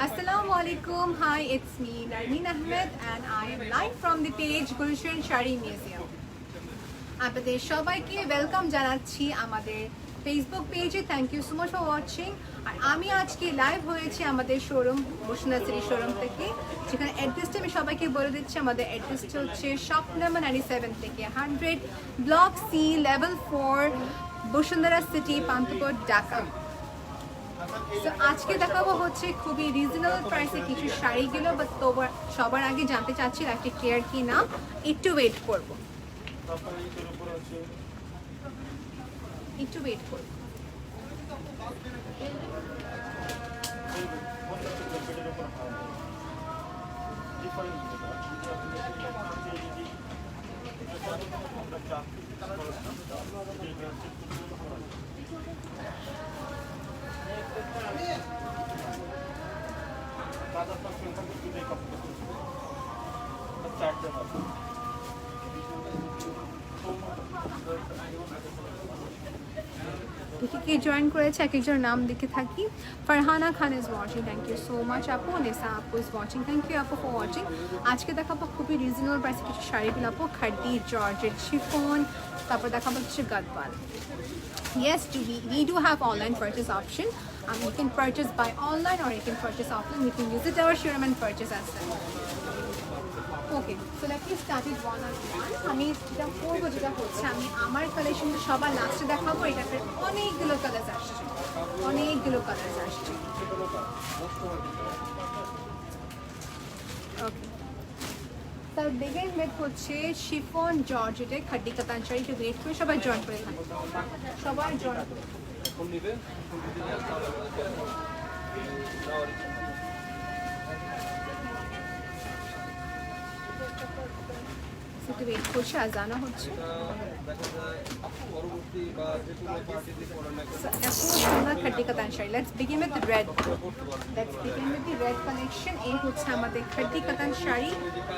Assalamualaikum. Hi, it's me Narmeen Ahmed and I am live from the page Gulshan Shari Museum. আপনাদের সবাইকে welcome জানাচ্ছি আমাদের Facebook পেজে। Thank you so much for watching. আর আমি আজকে লাইভ হয়েছি আমাদের শোরুম বসুন্ধরা সিটি শোরুম থেকে, যেখানে অ্যাড্রেসটা আমি সবাইকে বলে দিচ্ছি। আমাদের অ্যাড্রেসটা হচ্ছে শপ নাম্বার 97 থেকে 100 block C level 4 Bashundhara city Panthapath Dhaka. তো আজকে দেখাবো হচ্ছে খুবই রিজনেবল প্রাইসে কিছু শাড়িগুলো, বাট সবার আগে জানতে চাচ্ছি একটা ক্লিয়ার কি না, একটু ওয়েট করব, একটু ওয়েট করব। কে জয়েন করেছে এক একজনের নাম দেখে থাকি। Farhana Khan is watching, thank you so much আপু। নেসা আপু ইজ ওয়াচিং, থ্যাংক ইউ আপু ফর ওয়াচিং। আজকে দেখাবো খুবই রিজনেবল প্রাইসে কিছু শাড়িগুলো আপু, খাড্ডি জর্জেট শিফন, তারপর দেখাবো হচ্ছে Gadwal. Yes, we do have online purchase option. You can purchase by online or you can purchase offline. You can visit our showroom and purchase as well. Okay, so let me start it one on one. আমি যেটা করবো যেটা হচ্ছে আমি আমার কালেকশনটা সবার লাস্টে দেখাবো। এটাতে অনেকগুলো কালার আসছে, অনেকগুলো কালার আসছে। ওকে, তার বেগের মেট হচ্ছে শিফন জর্জেটে খাড্ডি কাতান শাড়ি। একটু ওয়েট করে সবাই জয়েন করে থাকবে, সবাই জয়েন করে। একটু ওয়েট করছে, আজানো হচ্ছে। খাড্ডি katan sari. Let's begin with the red. Let's begin with the red collection. এই হচ্ছে আমাদের খাড্ডি katan sari,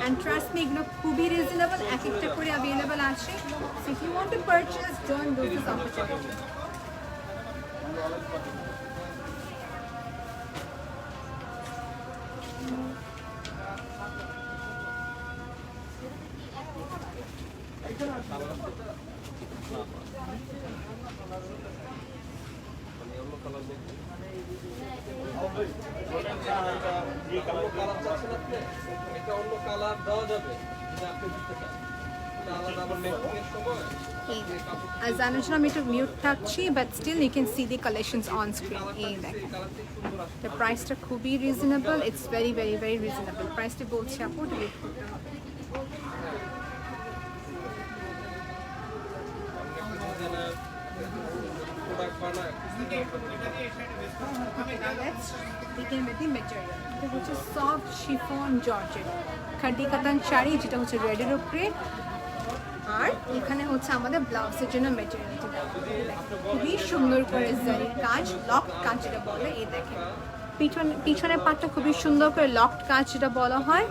and trust me এগুলো খুবই রিজনেবল, এক একটা করে অ্যাভেলেবল আছে। So if you want to purchase, don't lose this opportunity. জানার জন্য আমি একটু মিউট থাকছি, but still you can see the collections on screen. এই দেখেন, দ্য প্রাইসটা খুবই reasonable, it's very very very reasonable. প্রাইসটা বলছি আপু, ওয়েট করতে হবে। এটা হচ্ছে soft chiffon georgette খাড্ডি katan sari, যেটা হচ্ছে রেডের উপরে। আর এখানে হচ্ছে আমাদের ব্লাউজের জন্য মেটেরিয়ালটা খুবই সুন্দর করে জারির কাজ, লকড কাজ যেটা বলে। এই দেখেন পিছনের পাটটা খুবই সুন্দর করে লকড কাজ যেটা বলা হয়।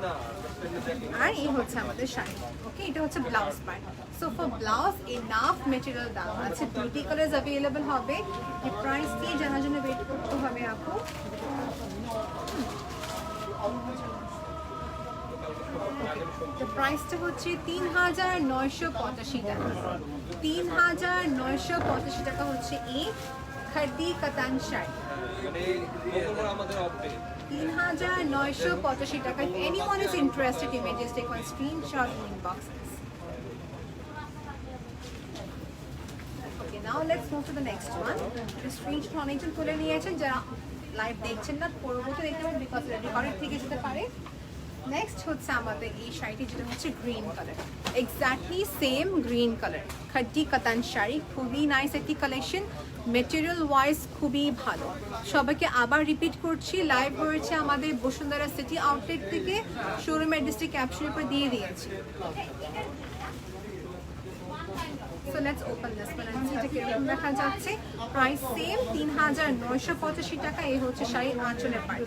আর এই হচ্ছে আমাদের শাড়ি। ওকে, এটা হচ্ছে blouse part. So for blouse enough material দেওয়া আছে, বিউটি কালার্স অ্যাভেলেবল হবে। এই প্রাইস দিয়ে জানার জন্য ওয়েট করতে হবে আপু। প্রাইসটা হচ্ছে ৩,৯৮৫ টাকা। ৩,৯৮৫ টাকা হচ্ছে এই খাড্ডি কাতান শাড়ি। ৩,৯৮৫ টাকা। If anyone is interested, you may just take one screenshot in inboxes. Okay, now let's move to the next one. The screenshot অনেকজন তুলে নিয়েছেন, যারা লাইভ দেখছেন না পরবর্তী দেখতে পারেন, বিকজ রেকর্ডেড থেকে যেতে পারে। নেক্সট হচ্ছে আমাদের এই শাড়িটি, যেটা হচ্ছে green colour, exactly same green colour, khaddi katan sari, খুবই নাইস একটি কালেকশন, মেটেরিয়াল ওয়াইজ খুবই ভালো। সবাইকে আবার রিপিট করছি, লাইভ হয়েছে আমাদের বসুন্ধরা সিটি আউটলেট থেকে, শোরুম অ্যাড্রেসটি ক্যাপশনের উপর দিয়ে দিয়েছি। So let's open this one and see কিরকম দেখা যাচ্ছে। প্রাইস সেম ৩,৯৮৫ টাকা। এই হচ্ছে শাড়ি আঁচলের পাড়।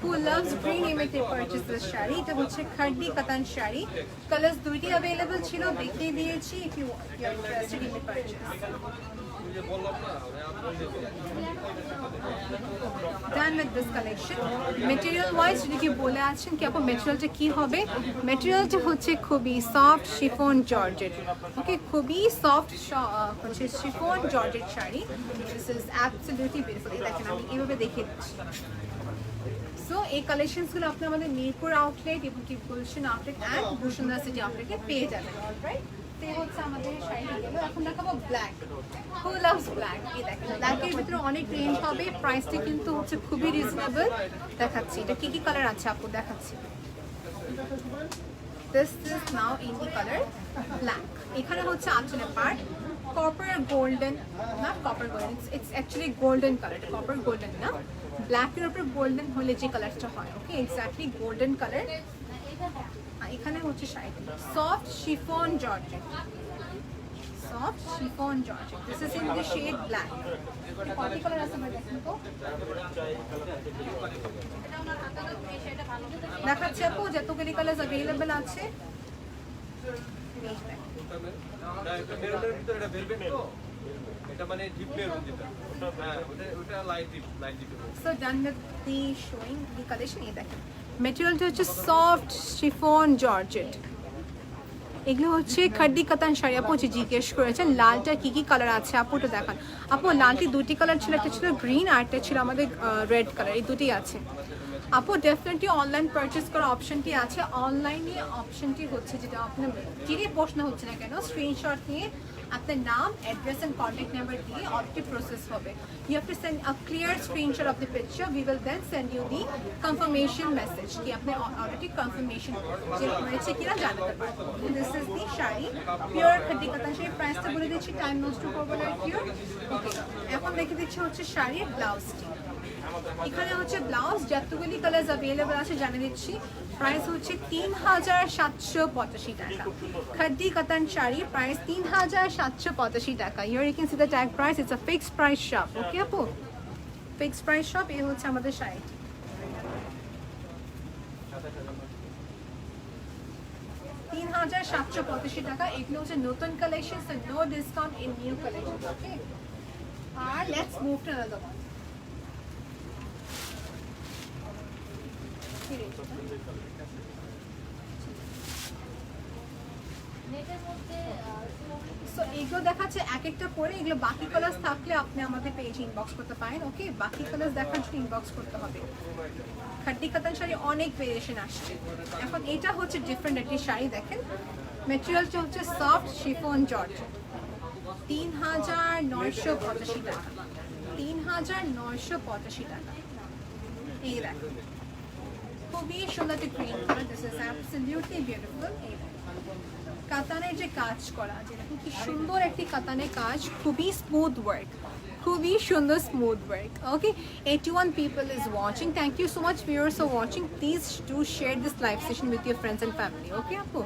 Who loves green immediately purchase this sari. এটা হচ্ছে খাড্ডি কাতান শাড়ি, কালার্স দুইটি অ্যাভেলেবল ছিল, দেখিয়ে দিয়েছি। if you are interested in the purchase, done with this collection. material wise যদি কি বলে আছেন কি আপু ম্যাটেরিয়ালটা কি হবে, ম্যাটেরিয়ালটা হচ্ছে খুবই সফট শিফন জর্জেট। ওকে, খুবই সফট হচ্ছে chiffon georgette sari. This is absolutely beautiful. দেখেন আমি এইভাবে দেখিয়ে দিচ্ছি। সো এই কালেকশনসগুলো আপনি আমাদের মিরপুর আউটলেট এবং কি Gulshan outlet and Bashundhara city আউটলেটে পেয়ে যাবেন। অলরাইট, তো হচ্ছে আমাদের শাড়িটা গেল। এখন দেখাবো ব্ল্যাক। Who loves black. এই দেখেন ব্ল্যাকের ভিতরে অনেক রেঞ্জ হবে, প্রাইসটা কিন্তু হচ্ছে খুবই রিজনেবল। দেখাচ্ছি এটা কি কি কালার আছে আপু, দেখাচ্ছি। This is now in the colour black. এখানে হচ্ছে আঁচলের part copper golden, not copper golden, it's actually golden colour, copper golden না, ব্ল্যাকের উপরে গোল্ডেন হলে যে কালারটা হয়। Okay, exactly golden colour. এখানে হচ্ছে শাড়িটি soft chiffon georgette, soft chiffon georgette. This is in the shade black. কয়টি কালার আছে ভাই দেখুন তো, দেখাচ্ছি আপু যতগুলি কালার অ্যাভেলেবল আছে। So done with the showing the collection. এই দেখেন ম্যাটেরিয়ালটা হচ্ছে সফট শিফন জর্জেট। এগুলো হচ্ছে খাড্ডি কাতান শাড়ি। আপু জিজ্ঞেস করেছেন লালটা কি কি কালার আছে, আপু ওটা দেখান। আপু লালটি দুটি কালার ছিল, একটা ছিল গ্রিন আর একটা ছিল আমাদের রেড কালার, এই দুটি আছে। আপু ডেফিনেটলি অনলাইন পারচেস করার অপশনটি আছে। অনলাইনে অপশনটি হচ্ছে যেটা আপনার যেটাই প্রশ্ন হচ্ছে না কেন, স্ক্রিনশট নিয়ে আপনার নাম, অ্যাড্রেস এন্ড কন্ট্যাক্ট নাম্বার দিয়ে অলরেডি প্রসেস হবে। You have to send a clear screenshot of the picture, we will then send you the confirmation message কি আপনি অলরেডি কনফার্মেশন যে হয়েছে কিনা জানাতে পারবেন। This is the sari, pure khaddi katan sari. প্রাইসটা বলে দিচ্ছি, টাইম নষ্ট করবো না পিওর। ওকে, এখন দেখে দিচ্ছি হচ্ছে শাড়ির ব্লাউজটি। এখানে হচ্ছে ব্লাউজ যতগুলি কালার অ্যাভেলেবল আছে জানিয়ে দিচ্ছি। প্রাইস হচ্ছে ৩,৭৮৫ টাকা। খাড্ডি কাতান শাড়ি প্রাইস ৩,৭৮৫ টাকা। Here you can see the tag price. It's a fixed price shop. Okay আপু, fixed price shop। এই হচ্ছে আমাদের শাড়ি। ৩,৭৮৫ টাকা। এগুলো হচ্ছে নতুন collection, so no discount in new collections. Okay, আর let's move to another one. So এগুলো দেখাচ্ছে এক একটা করে, এগুলো বাকি কালার থাকলে আপনি আমাদের পেজে ইনবক্স করতে পারেন। ওকে, বাকি কালার দেখার জন্য ইনবক্স করতে হবে। খাড্ডি কাতান শাড়ি অনেক ভেরিয়েশন আসছে। এখন এটা হচ্ছে ডিফারেন্ট একটি শাড়ি। দেখেন ম্যাটেরিয়ালটা হচ্ছে সফট শিফন জর্জেট। ৩,৯৮৫ টাকা। ৩,৯৮৫ টাকা। এই দেখেন খুবই সুন্দর একটি green colour. This is absolutely beautiful. এই কাতানের যে কাজ করা, যেরকম কি সুন্দর একটি কাতানের কাজ, খুবই স্মুথ ওয়ার্ক, খুবই সুন্দর smooth work. Okay, 81 people is watching. Thank you so much viewers for watching. Please do share this live session with your friends and family. Okay আপু,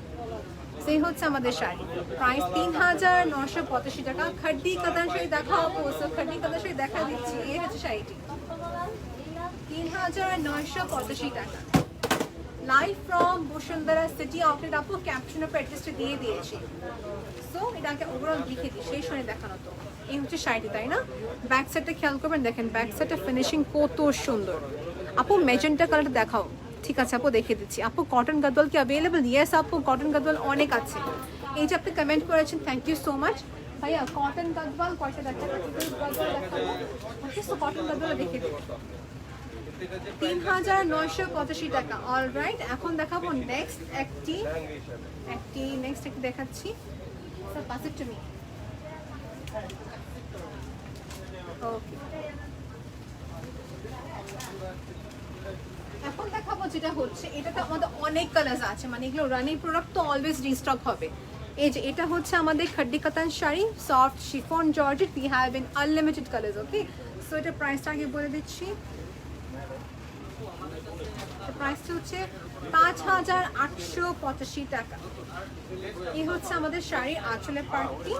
সেই হচ্ছে আমাদের শাড়ি। প্রাইস ৩,৯৮৫ টাকা। খাড্ডি কাতান শাড়ি দেখাও আপু। সো খাড্ডি কাতান শাড়ি দেখা দিচ্ছি। এই হচ্ছে শাড়িটি ৩,৯৮৫ টাকা। Live from Bashundhara city outlet. আপু ক্যাপশন অফ অ্যাড্রেসটা দিয়ে দিয়েছি। সো এটাকে ওভারঅল লিখে দিই, সেই সময় দেখানো তো। এই হচ্ছে শাড়িটি, তাই না? ব্যাক সাইডটা খেয়াল করবেন, দেখেন ব্যাক সাইডটা ফিনিশিং কত সুন্দর। আপু ম্যাজেন্টা কালারটা দেখাও। ঠিক আছে আপু, দেখে দিচ্ছি। আপু কটন গাদওয়াল কি অ্যাভেলেবল? ইয়েস আপু, কটন গাদওয়াল অনেক আছে। এই যে আপনি কমেন্ট করেছেন, থ্যাংক ইউ সো মাচ ভাইয়া। কটন গাদওয়াল কয়টা দেখাবো? ওকে, সো কটন গাদওয়াল দেখে দিই। ৩,৯৮৫ টাকা। অলরাইট, এখন দেখাবো নেক্সট একটি দেখাচ্ছি। Sir pass it to me. Okay, এখন দেখাবো যেটা হচ্ছে, এটাতে আমাদের অনেক কালার আছে, মানে এগুলো রানিং প্রোডাক্ট তো অলওয়েজ রিস্টক হবে। এই যে এটা হচ্ছে আমাদের খাড্ডি katan sari, soft chiffon georgette, we have in unlimited colours. Okay, so এটা প্রাইসটা আগে বলে দিচ্ছি। প্রাইসটা হচ্ছে 5,885 টাকা। এই হচ্ছে আমাদের শাড়ি আঁচলের পার্টটি।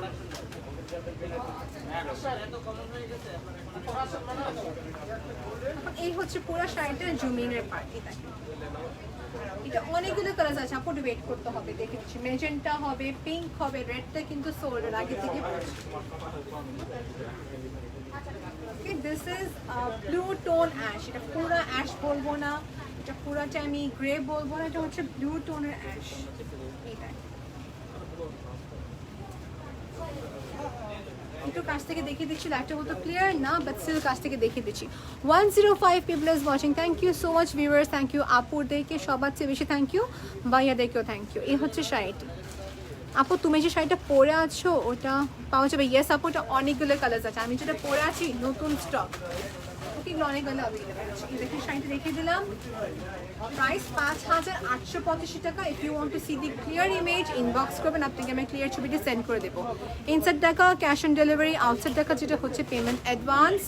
এই হচ্ছে পুরো শাড়িটার জুমিনের পার্ট। এটা অনেকগুলো কালার আছে, আপনাকে ওয়েট করতে হবে। দেখে দিচ্ছি, মেজেন্টা হবে, পিঙ্ক হবে, রেডটা কিন্তু সোল্ডের আগে থেকে পড়ছে। Okay, this is blue tone ash. এটা পুরো অ্যাশ বলবো না, এটা পুরোটা আমি গ্রে বলবো না, এটা হচ্ছে ব্লু টোনের অ্যাশ। এইটাই একটু কাছ থেকে দেখিয়ে দিচ্ছি, লাইটটা হতো ক্লিয়ার না, বাট স্টিল কাছ থেকে দেখিয়ে দিচ্ছি। 105 people is watching, thank you so much viewers, thank you আপুদেরকে সবার চেয়ে বেশি থ্যাংক ইউ, ভাইয়াদেরকেও থ্যাংক ইউ। এই হচ্ছে শাড়িটি। আপু তুমি যে শাড়িটা পরে আছো ওটা পাওয়া যাবে? ইয়েস আপু, ওটা অনেকগুলো কালার আছে। আমি যেটা পরে আছি নতুন স্টক, ওকে, অনেকগুলো অ্যাভেলেবেল আছে। এই দেখুন শাড়িটা দেখিয়ে দিলাম, প্রাইস 5,885 টাকা। If you want to see the clear image, inbox করবেন, আপনাকে আমি ক্লিয়ার ছবিটি সেন্ড করে দেবো। ইনসাইড টাকা ক্যাশ অন ডেলিভারি, আউটসাইড টাকা যেটা হচ্ছে পেমেন্ট অ্যাডভান্স,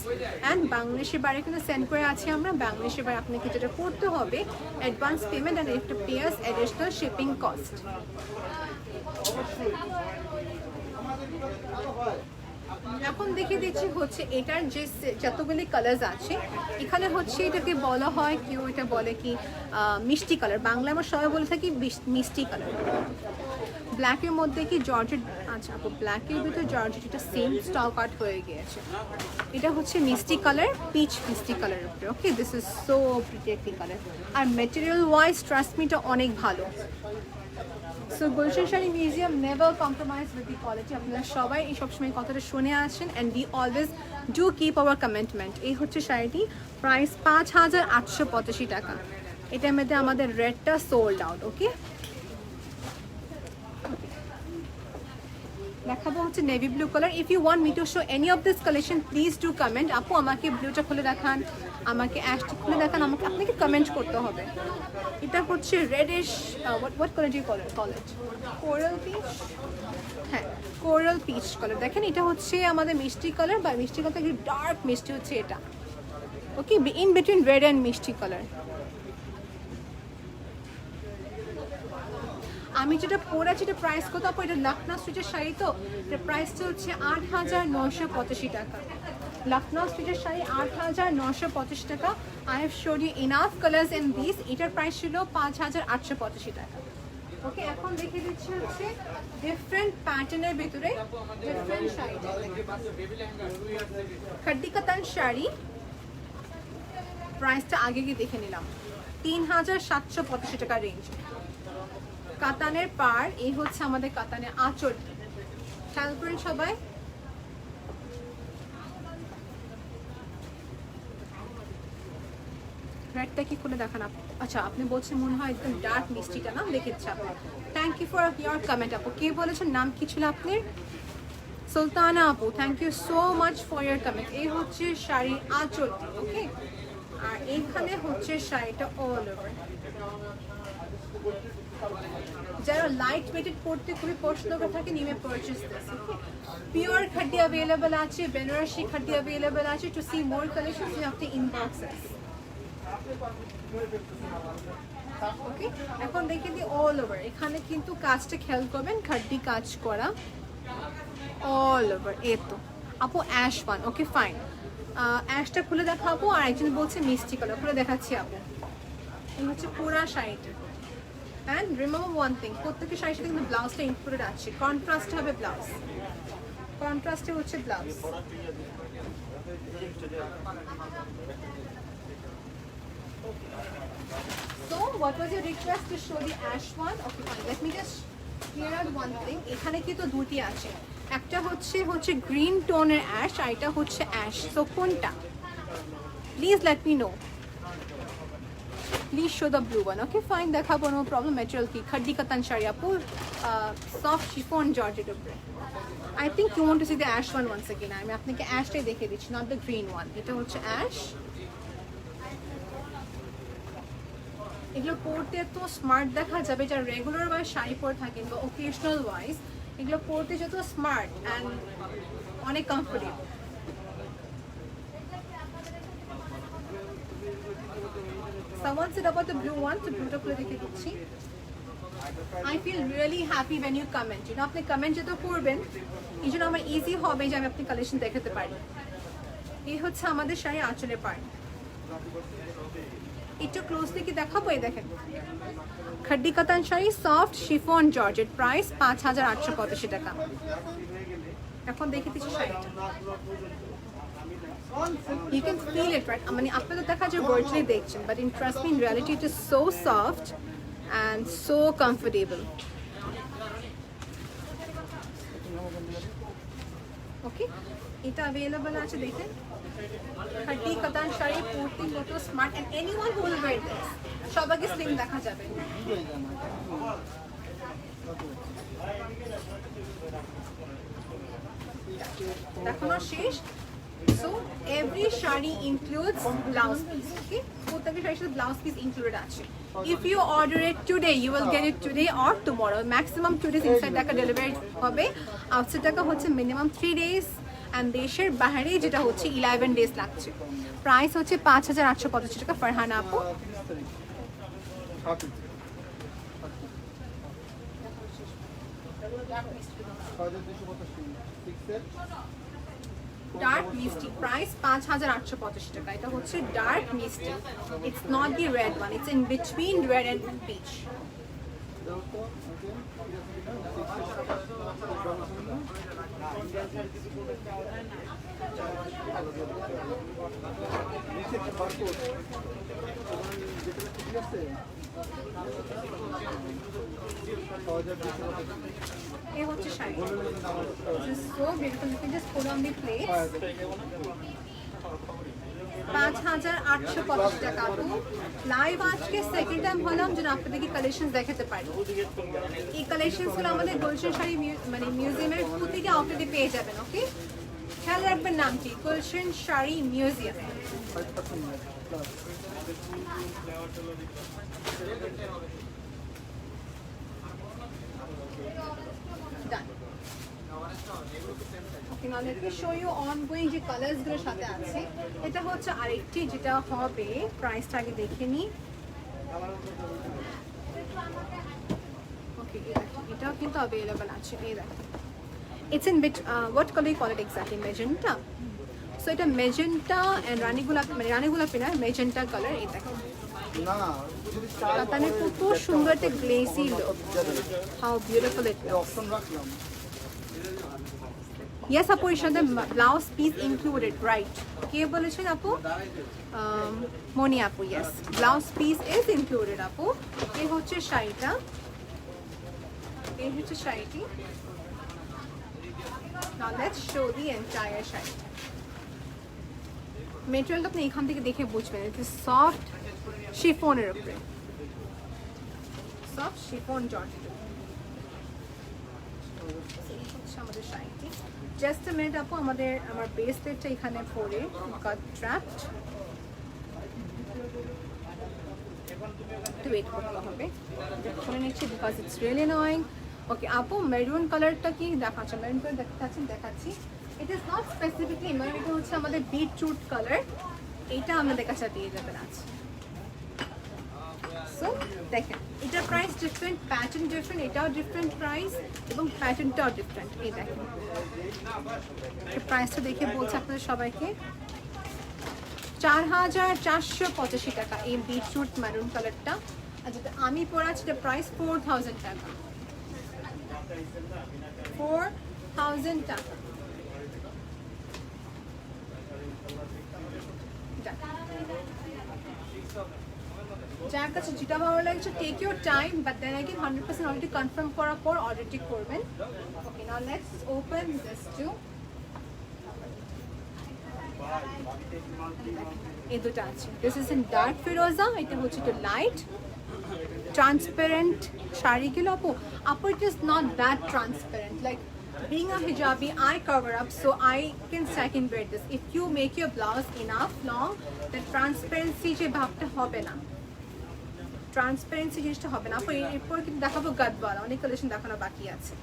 অ্যান্ড বাংলাদেশের বাইরে কিন্তু সেন্ড করে আছি আমরা। বাংলাদেশের বাইরে আপনাকে যেটা করতে হবে advance payment and if to pay us additional shipping cost. এখন দেখে দিচ্ছি হচ্ছে এটার যে যতগুলি কালার আছে, এখানে হচ্ছে এটাকে বলা হয়, কেউ এটা বলে কি মিষ্টি কালার, বাংলা আমরা সবাই বলে থাকি মিষ্টি কালার। ব্ল্যাকের মধ্যে কি জর্জেট, আচ্ছা আপু ব্ল্যাকের ভিতরে জর্জেট, এটা সেম স্টক আউট হয়ে গিয়েছে। এটা হচ্ছে মিষ্টি কালার, পিচ মিষ্টি কালারের উপরে। Okay, this is so pretty colour, আর মেটেরিয়াল ওয়াইজ ট্রাস্ট মি এটা অনেক ভালো। So Gulshan sari museum never compromise with the quality. আপনারা সবাই এই সবসময় কথাটা শুনে আসেন, and we always do keep our commitment. এই হচ্ছে শাড়িটি, প্রাইস 5,885 টাকা। এটার মধ্যে আমাদের রেডটা সোল্ড আউট। ওকে, দেখাবো হচ্ছে navy blue colour. If you want me to show any of this collection please do comment. আপু আমাকে ব্লুটা খুলে দেখান, আমাকে অ্যাশটা খুলে দেখান, আমাকে আপনাকে কমেন্ট করতে হবে। এটা হচ্ছে reddish, what colour do you call it? Coral peach. হ্যাঁ, কোরাল পিচ কালার। দেখেন এটা হচ্ছে আমাদের মিষ্টি কালার, বা মিষ্টি কালার একটু ডার্ক মিষ্টি হচ্ছে এটা। ওকে, ইন বিটুইন রেড অ্যান্ড মিষ্টি কালার। আমি যেটা পরেছি এটা প্রাইস কত আপু? এটা লখনউ স্ট্রিটের শাড়ি, তো এটা প্রাইসটা হচ্ছে 8,985 টাকা। লখনউ স্ট্রিটের শাড়ি 8,985 টাকা। I have showed you enough colours in this. এটার প্রাইস ছিল 5,885 টাকা। ওকে, এখন দেখে দিচ্ছি হচ্ছে ডিফারেন্ট প্যাটার্নের ভিতরে ডিফারেন্ট শাড়ি। খাড্ডি কাতান শাড়ি, প্রাইসটা আগে গিয়ে দেখে নিলাম, 3,785 টাকা রেঞ্জ। কাতানের পার, এই হচ্ছে আমাদের কাতানের আঁচল। খেয়াল করেন সবাই। রেডটা কি খুলে দেখান আপু? আচ্ছা, আপনি বলছেন মনে হয় একদম ডার্ক মিষ্টিটা না, দেখেছি আপু। Thank you for your comment আপু। কে বলেছেন, নাম কি ছিল আপনার? সুলতানা আপু, thank you so much for your comment. এই হচ্ছে শাড়ি আঁচলটি। ওকে, আর এইখানে হচ্ছে শাড়িটা অল ওভার। যারা লাইট ওয়েটেড পড়তে খুবই পছন্দ করে থাকে, নিমে পারচেজ দিস। পিওর খাড্ডি অ্যাভেলেবল আছে, বেনারসি খাড্ডি অ্যাভেলেবল আছে। To see more collections you have to inbox us. Okay, এখন দেখে দিই অল ওভার। এখানে কিন্তু কাজটা খেয়াল করবেন, খাড্ডি কাজ করা অল ওভার। এ তো আপু অ্যাশ ওয়ান। ওকে ফাইন, অ্যাশটা খুলে দেখাবো। আর একজন বলছে মিষ্টি কালার, খুলে দেখাচ্ছি আপু। এই হচ্ছে পুরা শাড়িটা। অ্যান্ড রিমেম্বার ওয়ান থিং, প্রত্যেকের শাড়ির সাথে কিন্তু ব্লাউজটা ইনক্লুডেড আছে। কন্ট্রাস্ট হবে ব্লাউজ, কন্ট্রাস্টে হচ্ছে blouse. So what was your request to show the ash one? Okay fine, let me just clear out one thing. এখানে কিন্তু দুটি আছে, একটা হচ্ছে গ্রিন টোনের অ্যাশ, আর এটা হচ্ছে অ্যাশ। সো কোনটা? Please let me no. Please show the blue one. Okay fine, দেখাবো, no problem. Material কি? খাড্ডি কাতান শাড়ি আপু, সফট শিফন জর্জেট উপরে। I think you want to see the ash one once again. আমি আপনাকে অ্যাশটাই দেখিয়ে দিচ্ছি, not the green one. এটা হচ্ছে অ্যাশ, এগুলো পরতে এত স্মার্ট দেখা যাবে, যা রেগুলার ওয়াইজ শাড়ি পরে থাকেন বা ওকেশনাল ওয়াইজ, এগুলো পরতে যত স্মার্ট অ্যান্ড অনেক comfortable. Someone said about the blue one, so blue খুলে দেখে দিচ্ছি। I feel really happy when you comment. You know, আপনি কমেন্ট যেটা করবেন এই জন্য আমার ইজি হবে যে আমি আপনি কালেকশন দেখাতে পারি। এই হচ্ছে আমাদের শাড়ি আঁচলের পার্ট। একটু ক্লোজলি কি দেখাবো? এই দেখেন, খাড্ডি katan sari, soft chiffon georgette, price 5885 টাকা। এখন দেখে দিচ্ছি শাড়িটা, you can feel it, right? মানে আপনাদের দেখা যায় ভার্চুয়ালি দেখছেন, but in trust me, in reality it is so soft and so comfortable. Okay, এটা available আছে দেখেন, খাড্ডি কাতান শাড়ি পরতে কত smart, and anyone who will wear this সবাইকে স্লিম দেখা যাবে। দেখানো শেষ। So every shari includes blouse piece. Okay, প্রত্যেকটা শাড়ির সাথে blouse piece included আছে। If you order it today, you will get it today or tomorrow. Maximum 2 days inside টাকা ডেলিভারি হবে, আউটসাইড টাকা হচ্ছে মিনিমাম 3 days, and দেশের বাইরে যেটা হচ্ছে 11 days লাগছে। প্রাইস হচ্ছে 5885 টাকা। ফারহানা আপু, ডার্ক মিষ্টি, প্রাইস 5885 টাকা। এটা হচ্ছে ডার্ক মিষ্টি, it's not the red one, it's in between red and peach. এই হচ্ছে শাড়ি, so beautiful, you can just put on the plate. 5885 টাকা। তো লাইভ আজকে সেকেন্ড টাইম হলাম যেন আপনাদেরকে কালেকশন দেখাতে পারি। এই কালেকশনসগুলো আমাদের গুলশান শাড়ি মানে মিউজিয়ামের প্রতিটি আউটলেটে পেয়ে যাবেন। ওকে, খেয়াল রাখবেন নামটি, Gulshan sari museum. Now let me show you ongoing যে কালার্স গুলোর সাথে আছে। এটা হচ্ছে আরেকটি যেটা হবে, প্রাইসটা আগে দেখে নিই। ওকে, এটাও কিন্তু अवेलेबल আছে। এই দেখুন, it's in bit what colour you call it exactly, magenta. So এটা মেজেন্টা এন্ড রানী গোলাপি, মানে রানী গোলাপি না, মেজেন্টা কালার। এই দেখুন কাতানের কত সুন্দর একটা glossy look, how beautiful it looks. Yes, আপু, এর সাথে ব্লাউজ পিস ইনক্লুডেড, রাইট? কে বলেছেন আপু? মনি আপু, yes, blouse piece is included আপু। এই হচ্ছে শাড়িটা, এই হচ্ছে শাড়িটি। Now let's show the entire sari. মেটেরিয়ালটা আপনি এখান থেকে দেখে বুঝবেন, এটা সফট শিফনের উপরে, সফট শিফন জর্জেট। এই হচ্ছে আমাদের শাড়িটি। জাস্ট আ মিনিট আপু, আমার বেস প্লেটটা এখানে পরে গট ট্র্যাপড, একটু ওয়েট করতে হবে, করে নিচ্ছি বিকজ ইটস রিয়েলি অ্যানোয়িং। ওকে আপু, মেরুন কালারটা কি দেখাচ্ছে? মেরুন কালার দেখাচ্ছি। ইট ইজ নট স্পেসিফিকলি মেরুন, এটা হচ্ছে আমাদের বিটরুট কালার। এইটা আমাদের কাছে পেয়ে যাবেন আছে। সো দেখেন, এটার প্রাইস ডিফারেন্ট, প্যাটার্ন ডিফারেন্ট, এটাও ডিফারেন্ট প্রাইস এবং প্যাটার্নটাও ডিফারেন্ট। এই দেখেন, প্রাইসটা দেখে বলছে আপনাদের সবাইকে 4485 টাকা এই বিটরুট মেরুন কালারটা। আর যেটা আমি পরাচ্ছি এটা প্রাইস 4000 টাকা, 4000 টাকা। যার কাছে যেটা ভালো লাগছে, take your time, but then again 100% already confirm করার পর অর্ডারটি করবেন। Okay, now let's open this two. এই দুটো আছে, দিস ইজ ইন ডার্ক ফিরোজা, এটা হচ্ছে একটু লাইট ট্রান্সপারেন্ট শাড়িগুলো আপু it is not that transparent, like being a hijabi, I cover up, so I can second wear this. If you make your blouse enough long, the transparency je bhabta hobe na, transparency জিনিসটা হবে না আপু। এরপর কিন্তু দেখাবো গাদওয়ালা, অনেক collection দেখানো বাকি আছে।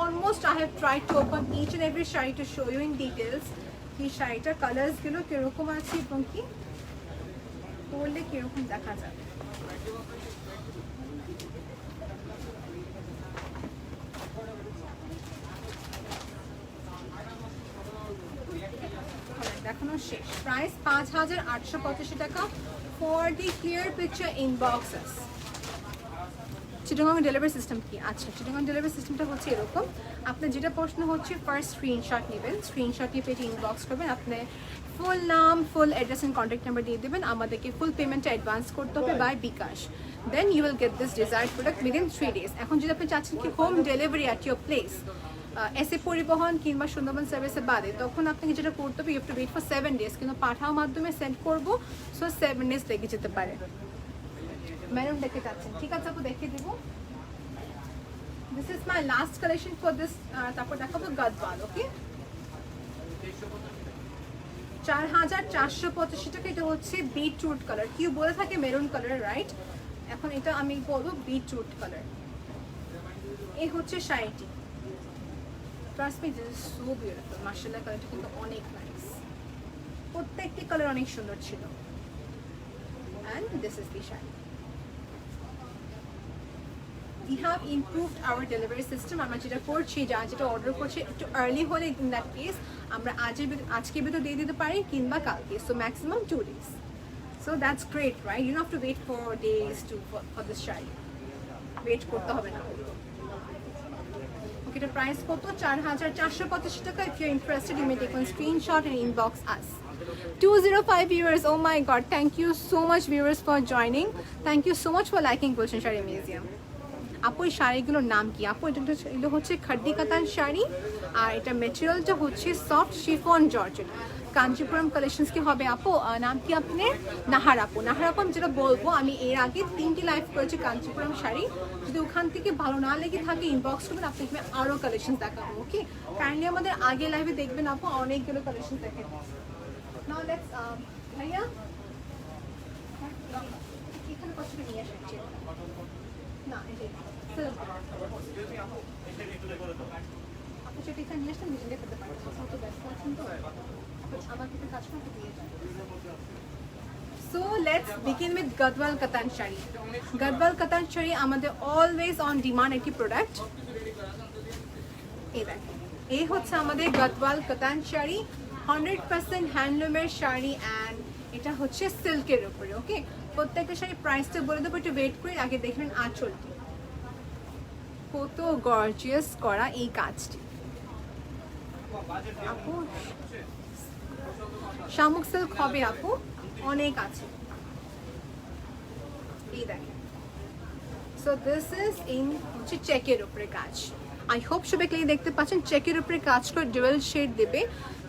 Almost I have tried to open each and every sari to show you in details কি শাড়িটার কালার্সগুলো কীরকম আছে এবং কি পরলে কীরকম দেখা যাবে। দেখানো শেষ। প্রাইস 5885 টাকা for the clear picture inboxes. Chittagong delivery system কি? আচ্ছা, চিটাগং ডেলিভারি সিস্টেমটা হচ্ছে এরকম, আপনার যেটা প্রশ্ন হচ্ছে ফার্স্ট স্ক্রিনশট নেবেন, স্ক্রিনশট নিয়ে পেজে ইনবক্স করবেন, আপনি ফুল নাম, full address and contact number দিয়ে দেবেন, আমাদেরকে ফুল পেমেন্টটা অ্যাডভান্স করতে হবে by bKash, then you will get this desired product within 3 days। এখন যদি আপনি চাচ্ছেন কি home delivery at your place, এসে পরিবহন কিংবা সুন্দরবন সার্ভিসে বাদে, তখন আপনাকে যেটা করতে হবে you have to wait for 7 days, কিন্তু পাঠাও মাধ্যমে সেন্ড করবো, সো 7 days লেগে যেতে পারে। ম্যাডাম দেখে যাচ্ছেন, ঠিক আছে আপু দেখিয়ে দেবো। This is my last collection for this. তারপর দেখাবো গাদওয়াল। ওকে, 4485 টাকা। এটা হচ্ছে বিটরুট কালার, কেউ বলে থাকে মেরুন কালার, রাইট? এখন এটা আমি বলবো বিটরুট কালার। এই হচ্ছে শাড়িটি। Trust me, this is so beautiful. মাশাআল্লাহ, কালারটা কিন্তু অনেক নাইস, প্রত্যেকটি কালার অনেক সুন্দর ছিল। And this is the sari. We have improved our delivery system. আমরা যেটা করছি, যেটা অর্ডার করছি একটু আর্লি হলে ইন দ্যাট কেস আমরা আজকে ভিতর দিয়ে দিতে পারি কিংবা কালকে, so maximum 2 days। So that's great, right? You have to wait for days for this sari, ওয়েট করতে হবে না। ওকে, এটার প্রাইস কত? 4485 টাকা। If you are interested you may take one screenshot and inbox us. 205 viewers, oh my god, thank you so much viewers for joining, thank you so much for liking Gulshan Shari Museum। আপু এই শাড়িগুলোর নাম কি? আপু এগুলো হচ্ছে খাড্ডি কাতান শাড়ি, আর এটা মেটেরিয়ালটা হচ্ছে soft chiffon georgette. Kanchipuram collections কি হবে আপু? নাম কি আপনার? নাহার আপু। নাহার আপু আমি যেটা বলবো, আমি এর আগে 3টি লাইভ করেছি কাঞ্চিপুরম শাড়ি, যদি ওখান থেকে ভালো না লেগে থাকে ইনবক্স করবেন, আপনাকে আমি আরও কালেকশন দেখাবো। ওকে, কাইন্ডলি আমাদের আগে লাইভে দেখবেন আপু, অনেকগুলো কালেকশন দেখে। নাও লেটস ভাইয়া এখানে কষ্ট নিয়ে আসছি না, আপনি সেটা এখানে নিয়ে আসতেন, নিজে দেখতে পারেন, তো ব্যস্ত আছেন তো আমার কিছু কাজ করতে দিয়ে যান। So let's begin with Gadwal কাতান শাড়ি। গাদওয়াল কাতান শাড়ি আমাদের অলওয়েজ অন ডিমান্ড একটি প্রোডাক্ট। এই দেখেন, এই হচ্ছে আমাদের গাদওয়াল কাতান শাড়ি, 100% হ্যান্ডলুমের শাড়ি, অ্যান্ড এটা হচ্ছে সিল্কের উপরে। ওকে, প্রত্যেকটা শাড়ির প্রাইসটা বলে দেবো, একটু ওয়েট করে আগে দেখবেন আঁচলটি কত গর্জিয়াস করা এই কাজটি। আপু শামুক সিল্ক হবে আপু, অনেক আছে। এই দেখেন, সো দিস ইজ ইন হচ্ছে চেকের উপরে কাজ। আই হোপ সবাই ক্লিয়ার দেখতে পাচ্ছেন, চেকের উপরে কাজ করে ডুয়েল শেড দেবে।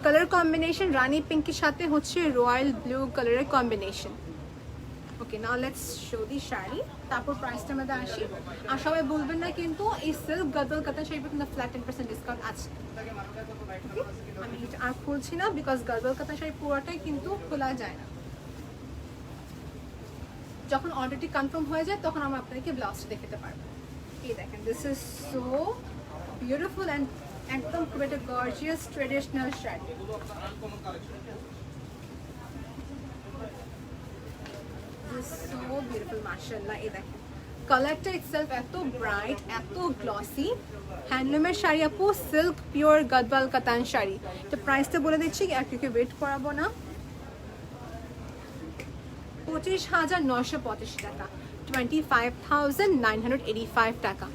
কালার কম্বিনেশন রানি পিঙ্কের সাথে হচ্ছে রয়্যাল ব্লু কালারের combination. Okay, now let's show the sari, তারপর প্রাইসটা আমাদের আসি। আর সবাই বলবেন না কিন্তু এই সিল্ক গাদওয়াল কাতান শাড়ির কিন্তু ফ্ল্যাট 10% ডিসকাউন্ট আছে। আমি এটা আর খুলছি না, বিকজ গাদওয়াল কাতান শাড়ি পুরোটাই কিন্তু খোলা যায় না। যখন অর্ডারটি কনফার্ম হয়ে যায় তখন আমরা আপনাদেরকে ব্লাউজটা দেখাতে পারবো। এই দেখেন, this is so beautiful and একদম খুব একটা gorgeous traditional sari. So beautiful মাশাআল্লাহ। এই দেখেন, কালারটা ইটসেলফ এত ব্রাইট, এত গ্লসি। হ্যান্ডলুমের শাড়ি আপু, সিল্ক পিওর গাদওয়াল কাতান শাড়ি। তো প্রাইসটা বলে দিচ্ছি, আর কেউ ওয়েট করাবো না। 25,985 টাকা, 25,985 টাকা,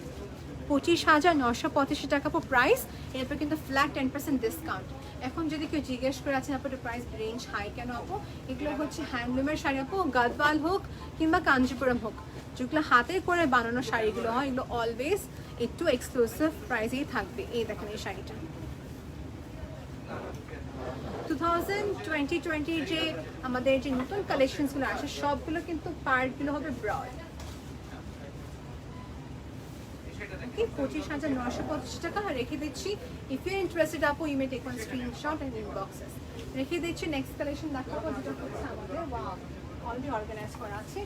25,985 টাকা পর প্রাইস। এরপর কিন্তু ফ্ল্যাট 10% ডিসকাউন্ট। এখন যদি কেউ জিজ্ঞেস করে আছেন আপু প্রাইস রেঞ্জ হাই কেন আপু, এগুলো হচ্ছে হ্যান্ডলুমের শাড়ি আপু, গাদওয়াল হোক কিংবা কাঞ্জিপুরম হোক, যেগুলো হাতে করে বানানো শাড়িগুলো হয়, এগুলো অলওয়েজ একটু এক্সক্লুসিভ প্রাইসেই থাকবে। এই দেখেন এই শাড়িটা 2020 যে আমাদের যে নতুন কালেকশনসগুলো আসে সবগুলো কিন্তু পার্টগুলো হবে ব্রড। 25,985 টাকা রেখে দিচ্ছি। ইফ ইউ ইন্টারেস্টেড আপু you may take one screenshot and inbox us. রেখে দিচ্ছি। নেক্সট কালেকশন দেখাবো, যেটা হচ্ছে আমাদের ওয়াও অলরেডি অর্গানাইজ করা আছে।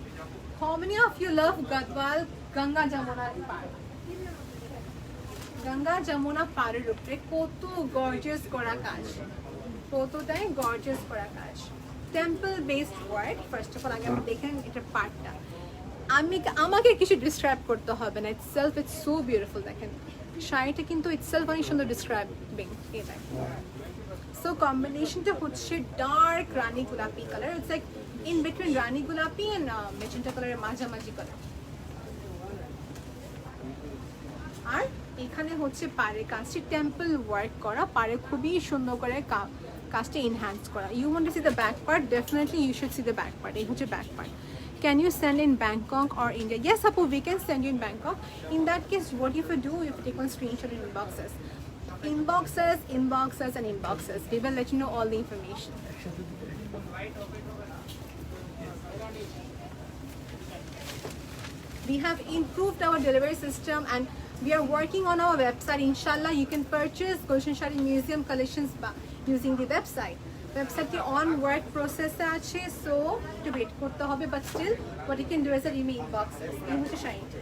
How many of you love Gadwal Ganga Jamuna পাড়? গঙ্গা যমুনা পাড়ের উপরে কত গর্জিয়াস করা কাজ, কতটাই গর্জিয়াস করা কাজ, temple based work. First of all আগে আপনি দেখেন এটা পার্টটা, আমাকে কিছু ডিসক্রাইব করতে হবে না, ইটসেলফ ইটস সো বিউটিফুল। দেখেন শাড়িটা কিন্তু ইটসেলফ অনেক সুন্দর ডিসক্রাইবিং। এই দেখেন, সো কম্বিনেশনটা হচ্ছে ডার্ক রানী গোলাপি colour, it's like in between রানী গোলাপি অ্যান্ড মেজেন্টা কালারের মাঝামাঝি কালার। আর এখানে হচ্ছে পাড়ে কাজটি টেম্পল ওয়ার্ক করা, পাড়ে খুবই সুন্দর করে কাজটি এনহ্যান্স করা। You want to see the back part, definitely you should see the back part. এই হচ্ছে back part. Can you send in Bangkok or India? Yes, Apu, we can send you in Bangkok. In that case, what if you do? If you take one screenshot in inboxes, and inboxes. We will let you know all the information. We have improved our delivery system and we are working on our website. Inshallah, you can purchase Gulshan Shari Museum collections using the website. Website on work process আছে, so to wait করতে হবে, but still what you can do is that email inboxes. এই হচ্ছে শাড়িটা।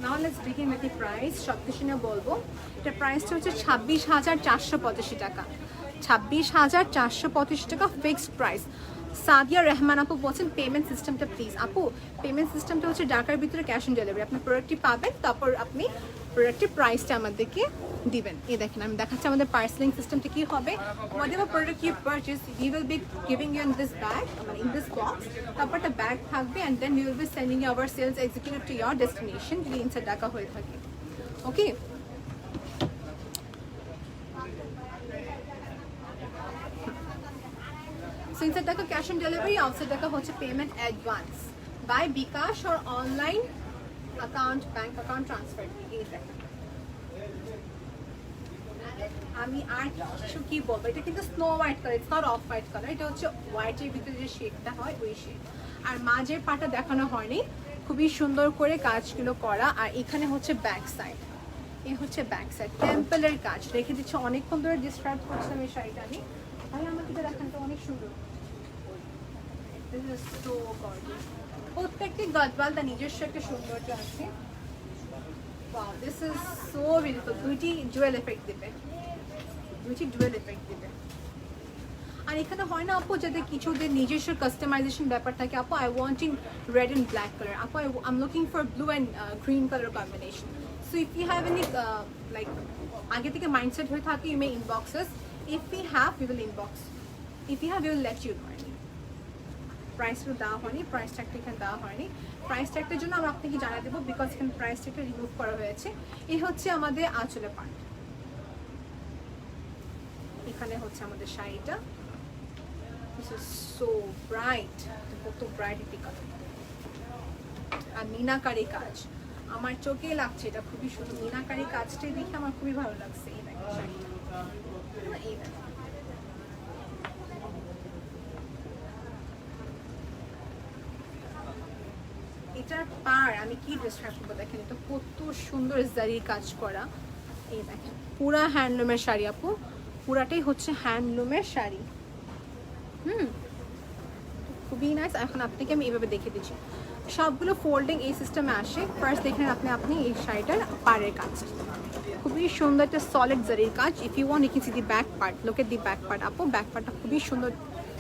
Now let's begin with the price. সব কিছু নিয়ে বলবো। এটা প্রাইসটা হচ্ছে 26,485 টাকা। 26,485 টাকা ফিক্সড প্রাইস। সাদিয়া রহমান আপু বলছেন পেমেন্ট সিস্টেমটা প্লিজ। আপু পেমেন্ট সিস্টেমটা হচ্ছে ঢাকার ভিতরে ক্যাশ অন ডেলিভারি। আপনি প্রোডাক্টটি পাবেন, তারপর আপনি প্রোডাক্টের প্রাইসটা আমাদেরকে দিবেন। এই দেখেন আমি দেখাচ্ছি আমাদের পার্সেলিং সিস্টেমটা কি হবে। whatever product you purchase, we will be giving you in this bag, in this box. তারপর একটা ব্যাগ থাকবে and then we will be sending you our sales executive to your destination যদি ইনসাইড ঢাকা হয়ে থাকে। ওকে, so inside Dhaka cash on delivery, outside Dhaka হচ্ছে payment advance by bKash or online account, bank account transfer। এই দেখেন আমি আর কিছু কি বলবো, এটা কিন্তু snow white colour, it's not off white colour, এটা হচ্ছে হোয়াইটের ভিতরে যে শেডটা হয় ওই শেড। আর মাঝের পাটা দেখানো হয়নি, খুবই সুন্দর করে কাজগুলো করা। আর এখানে হচ্ছে ব্যাক সাইড, এই হচ্ছে ব্যাক সাইড টেম্পলের কাজ রেখে দিচ্ছে। অনেকক্ষণ ধরে ডিসক্রাইব করছিলাম এই শাড়িটা আমি, ভাই আমাকে এটা দেখান তো, অনেক সুন্দর। This is so gorgeous. প্রত্যেকটি গদওয়াল তার নিজস্ব একটা সৌন্দর্য আছে। Wow, this is so beautiful. দুইটি জুয়েল এফেক্ট দিবে, দুইটি জুয়েল এফেক্ট দিবে। আর এখানে হয় না আপু যাদের কিছুদের নিজস্ব কাস্টমাইজেশন ব্যাপার থাকে, আপু I want in red and black colour, আপু I am looking for blue and green colour combination. So if you have any like আগে থেকে মাইন্ডসেট হয়ে থাকে, you may inbox us. If you have we will inbox, if you have we will let you know. প্রাইসগুলো দেওয়া হয়নি, price ট্যাগটা এখানে দেওয়া হয়নি। প্রাইস ট্যাগটার জন্য আমরা আপনাকে জানিয়ে দেবো, বিকজ এখানে প্রাইস ট্যাগটা রিমুভ করা হয়েছে। এই হচ্ছে আমাদের আঁচলের পার্ট, এখানে হচ্ছে আমাদের শাড়িটা। দিস ইজ সো ব্রাইট, কত ব্রাইট একটি কালার। আর মিনাকারি কাজ আমার চোখে লাগছে, এটা খুবই সুন্দর। মিনাকারি কাজটাই দেখে আমার খুবই ভালো লাগছে। এই দেখেন শাড়িটা, এই দেখেন এটার পার আমি কি ডিসক্রাইব করবো। দেখেন এটা কত সুন্দর জারির কাজ করা। এই দেখেন পুরা হ্যান্ডলুমের শাড়ি আপু, পুরাটাই হচ্ছে হ্যান্ডলুমের শাড়ি। খুবই নাইস। এখন আপনাকে আমি এইভাবে দেখে দিচ্ছি, সবগুলো ফোল্ডিং এই সিস্টেমে আসে। ফার্স্ট দেখেন আপনি এই শাড়িটার পাড়ের কাজ খুবই সুন্দর, একটা সলিড জারির কাজ। If you want you can see the back part, look at the back part আপু, ব্যাক পার্টটা খুবই সুন্দর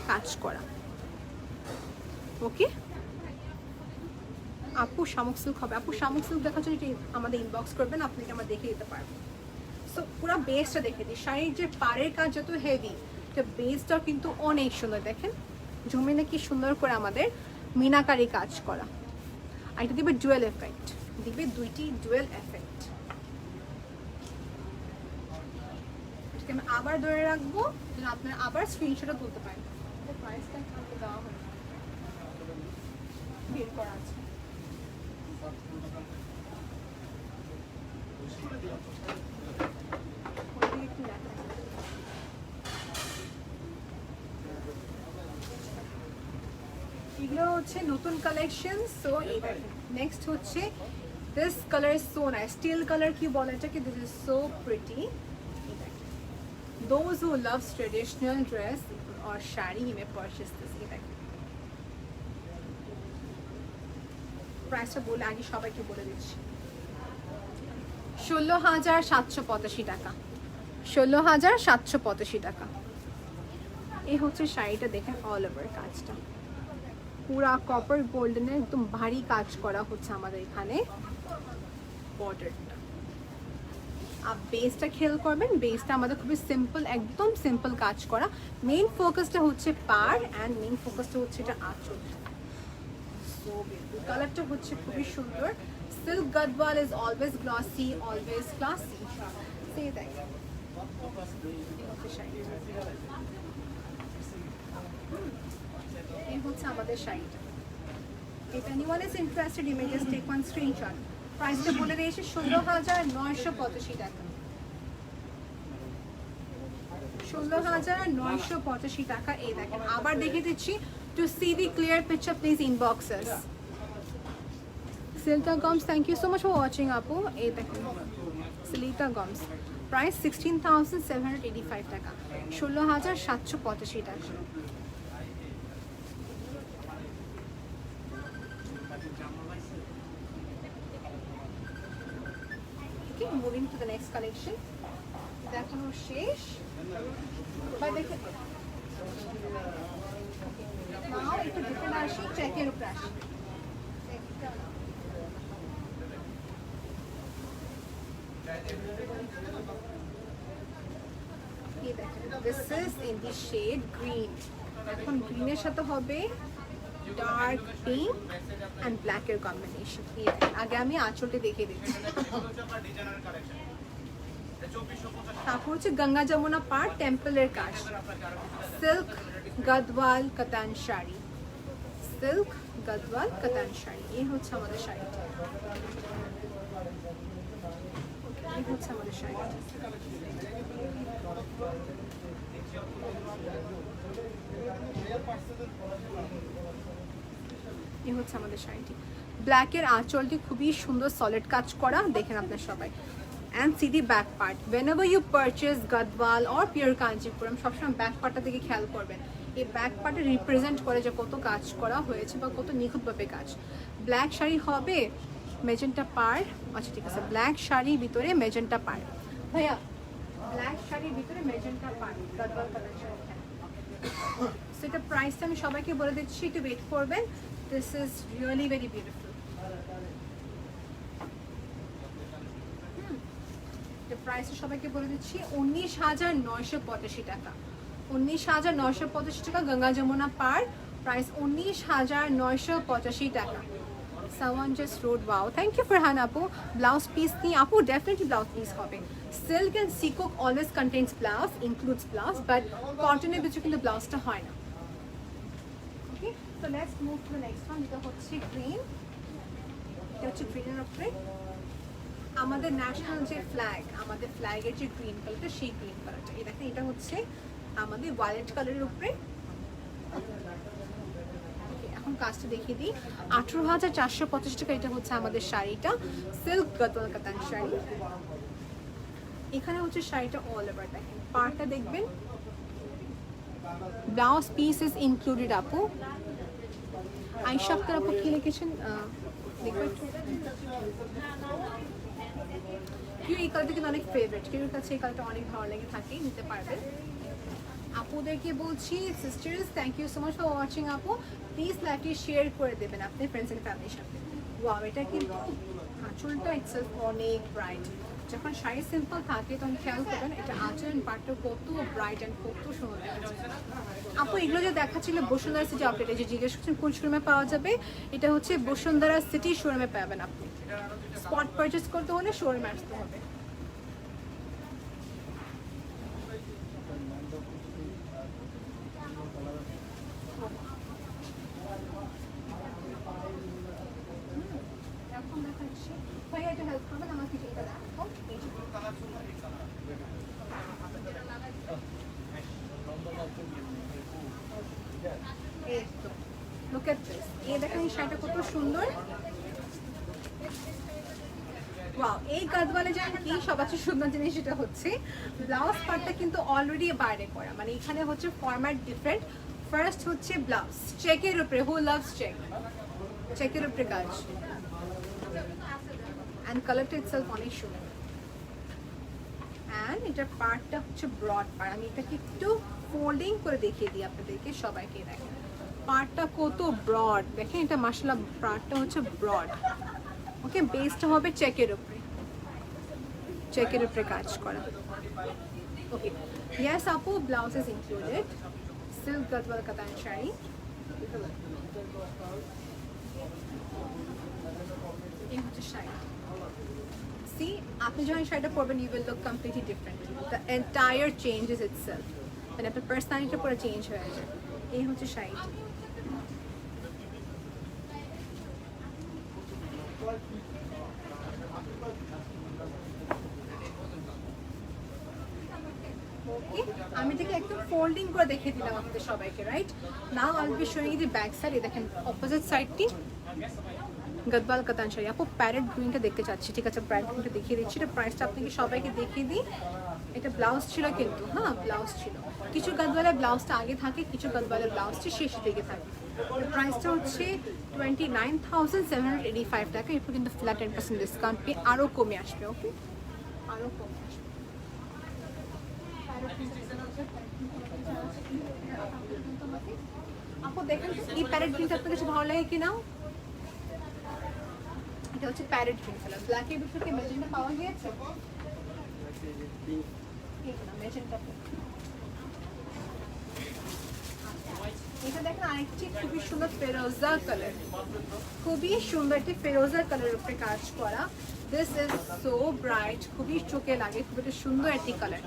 কাজ করা। ওকে আপু শামুক সিল্ক হবে, আপু শামুক সিল্ক দেখার জন্য আমাদের ইনবক্স করবেন, আপনাকে আমরা দেখে দিতে পারবো। সো পুরো বেসটা দেখে দিই, শাড়ির যে পাড়ের কাজ যত হেভি, এটা বেসটাও কিন্তু অনেক সুন্দর। দেখেন জমিনে কি সুন্দর করে আমাদের মিনাকারি কাজ করা। আর এটা দিবে ডুয়েল এফেক্ট, দিবে দুইটি ডুয়েল এফেক্ট। এটাকে আমি আবার ধরে রাখবো যেন আপনারা আবার স্ক্রিনশটও তুলতে পারেন। প্রাইসটা দেওয়া হবে, বের করা আছে। এগুলো হচ্ছে নতুন কালেকশন। সো এই দেখেন নেক্সট হচ্ছে this colour is so nice, steel colour কি বলে এটাকে, this is so pretty. Those who loves traditional dress, और साड़ी में परचेस दिस দেখেন প্রাইসটা বলে আগে সবাইকে বলে দিচ্ছি 16,785 টাকা 16,785 টাকা এই হচ্ছে শাড়িটা দেখেন অল ওভার কাজটা পুরা কপার গোল্ডেনের একদম ভারী কাজ করা হচ্ছে আমাদের এখানে বর্ডারটা আর বেসটা খেয়াল করবেন বেসটা আমাদের খুবই সিম্পল একদম সিম্পল কাজ করা মেইন ফোকাসটা হচ্ছে পাড় অ্যান্ড মেইন ফোকাসটা হচ্ছে এটা আঁচল সো বিউটিফুল কালারটা হচ্ছে খুবই সুন্দর silk Gadwal is always glossy always classy সে দেখেন এই হচ্ছে আমাদের শাড়িটা if anyone is interested you may just take one screenshot প্রাইসটা বলে দিয়েছি 16,985 টাকা 16,985 টাকা এই দেখেন আবার দেখিয়ে দিচ্ছি to see the clear picture please inbox us Silta Gums thank you so much for watching apu এই দেখেন Silta Gums price 16,785 টাকা 16,785 টাকা Okay, moving to the next collection. দেখানো শেষ ভাই দেখেন নাও একটু ডিফারেন্ট আসি চেকের উপর আসি এই দেখেন this is in the shade green এখন গ্রিনের সাথে হবে ডার্ক পিঙ্ক এন্ড ব্ল্যাক এর কম্বিনেশন আগে আমি আঁচলটা দেখিয়ে দিচ্ছি তারপর হচ্ছে গঙ্গা যমুনা পাড় টেম্পলের কাজ সিল্ক গদওয়াল কাতান শাড়ি সিল্ক গদওয়াল কাতান শাড়ি এই হচ্ছে আমাদের শাড়িটা এই হচ্ছে আমাদের শাড়িটা এই হচ্ছে আমাদের শাড়িটি ব্ল্যাকের আঁচলটি খুবই সুন্দর সলিড কাজ করা দেখেন আপনারা সবাই and see the back part whenever you purchase gadwal or pure kanchipuram সবসময় ব্যাক পার্টটা দিকে খেয়াল করবেন এই ব্যাক পার্টে রিপ্রেজেন্ট করে যে কত কাজ করা হয়েছে বা কত নিখুঁতভাবে কাজ ব্ল্যাক শাড়ি হবে মেজেন্টা পাড় আচ্ছা ঠিক আছে ব্ল্যাক শাড়ির ভিতরে মেজেন্টা পাড় ভাইয়া ব্ল্যাক শাড়ির ভিতরে মেজেন্টা পাড় gadwal কালার শাড়ি সো এটা প্রাইসটা আমি সবাইকে বলে দিচ্ছি একটু ওয়েট করবেন this is really very beautiful প্রাইসটা সবাইকে বলে দিচ্ছি 19,985 টাকা 19,985 টাকা গঙ্গা যমুনা পার প্রাইস 19,985 টাকা someone just wrote wow thank you Farhan apu blouse piece ki apu definitely blouse piece hobe silk and seacock always contains blouse includes blouse but cotton এর ভিতরে কিন্তু ব্লাউজটা হয় না okay so let's move to the next one এটা হচ্ছে green এটা হচ্ছে গ্রিনের উপরে আমাদের ন্যাশনাল যে ফ্ল্যাগ আমাদের ফ্ল্যাগের যে গ্রিন কালারটা সেই গ্রিন কালারটা এই দেখেন এটা হচ্ছে আমাদের ভায়োলেট কালারের উপরে এখন কাজটা দেখিয়ে দিই 18,485 টাকা এটা হচ্ছে আমাদের শাড়িটা সিল্ক গদওয়াল কাতান শাড়ি এখানে হচ্ছে শাড়িটা অল ওভার দেখেন পাড়টা দেখবেন ব্লাউজ পিস ইজ ইনক্লুডেড আপু আয়েশা আক্তার আপু কি লিখেছেন দেখবেন কেউ এই কালারটা কিন্তু অনেক ফেভারিট কেউ কাছে এই কালারটা অনেক ভালো লেগে থাকে নিতে পারবেন আপুদেরকে বলছি sisters thank you so much for watching আপু প্লিজ লাইকটি শেয়ার করে দেবেন আপনার ফ্রেন্ডস এন্ড ফ্যামিলির সাথে ওয়াও এটা কিন্তু আঁচলটা ইটসেলফ অনেক ব্রাইট যখন শাড়ি সিম্পল থাকে তখন খেয়াল করবেন এটা আঁচল এন্ড পাটটা কত ব্রাইট এন্ড কত সুন্দর দেখাচ্ছে আপু এগুলো যে দেখাচ্ছিল বসুন্ধরা সিটি আপডেটে যে জিজ্ঞেস করছেন কোন শোরুমে পাওয়া যাবে এটা হচ্ছে বসুন্ধরা সিটি শোরুমে পাবেন আপনি স্পট পারচেজ করতে হলে শোরুমে আসতে হবে এখন দেখাচ্ছি ভাইয়া একটু হেল্প করবেন আমাকে এটা দেখো এই তো লুক এট দিস এই দেখেন এই শাড়িটা কত সুন্দর ওয়াও, এই গাদওয়ালে জানেন কি সবচেয়ে সুন্দর জিনিস যেটা হচ্ছে ব্লাউজ পার্টটা কিন্তু অলরেডি বাইরে করা, মানে এখানে হচ্ছে ফরম্যাট ডিফারেন্ট। ফার্স্ট হচ্ছে ব্লাউজ চেকের উপরে, হু লাভস চেক, চেকের উপরে কাজ, অ্যান্ড কালারটা ইটসেলফ অনেক সুন্দর। অ্যান্ড এটার পার্টটা হচ্ছে ব্রড পার্ট, আমি এটাকে একটু ফোল্ডিং করে দেখিয়ে দিই আপনাদেরকে, সবাইকে দেখেন পার্টটা কত ব্রড, দেখেন এটা মাশাআল্লাহ পার্টটা হচ্ছে ব্রড। ওকে, বেসটা হবে চেকের উপরে, চেকের উপরে কাজ করা। ওকে, ইয়েস আপু, blouse is included, silk Gadwal কাতান শাড়ি। এই হচ্ছে শাড়ি। সি, আপনি যখন শাড়িটা পরবেন you will look completely different, the entire changes itself, মানে আপনার পার্সোনালিটিটা পুরো চেঞ্জ হয়ে যায়। এই হচ্ছে শাড়িটা। ওকে, আমি এটাকে একদম ফোল্ডিং করে দেখিয়ে দিলাম আপনাদের সবাইকে, right? Now I will be showing you the back side. দেখেন অপোজিট সাইডটি গদওয়াল কাতান শাড়ি। আপু প্যারেট গ্রিনটা দেখতে চাচ্ছি, ঠিক আছে প্যারেট গ্রিনটা দেখিয়ে দিচ্ছি। এটা প্রাইসটা আপনাকে সবাইকে দেখিয়ে দিই। এটা ব্লাউজ ছিল কিন্তু, হ্যাঁ ব্লাউজ ছিল। কিছু গদওয়ালের ব্লাউজটা আগে থাকে, কিছু গদওয়ালের ব্লাউজটি শেষের দিকে থাকে। প্রাইসটা হচ্ছে 29,785 টাকা। এরপর কিন্তু ফ্ল্যাট 10% ডিসকাউন্ট পেয়ে আরও কমে আসবে। ওকে, আরও কমে আসবে। আপু দেখেন এই প্যারেট গ্রিনটা আপনার কাছে ভালো লাগে কিনা? এটা হচ্ছে প্যারেট গ্রিন কালার। ব্ল্যাকের ভিতরে কি মেজেন্টা পাওয়া গিয়েছে? মেজেন্টা। এটা দেখেন আরেকটি খুবই সুন্দর ফেরোজা কালার, খুবই সুন্দর একটি ফেরোজা কালারের উপরে কাজ করা। দিস ইজ সো ব্রাইট, খুবই চোখে লাগে, খুব একটা সুন্দর একটি কালার।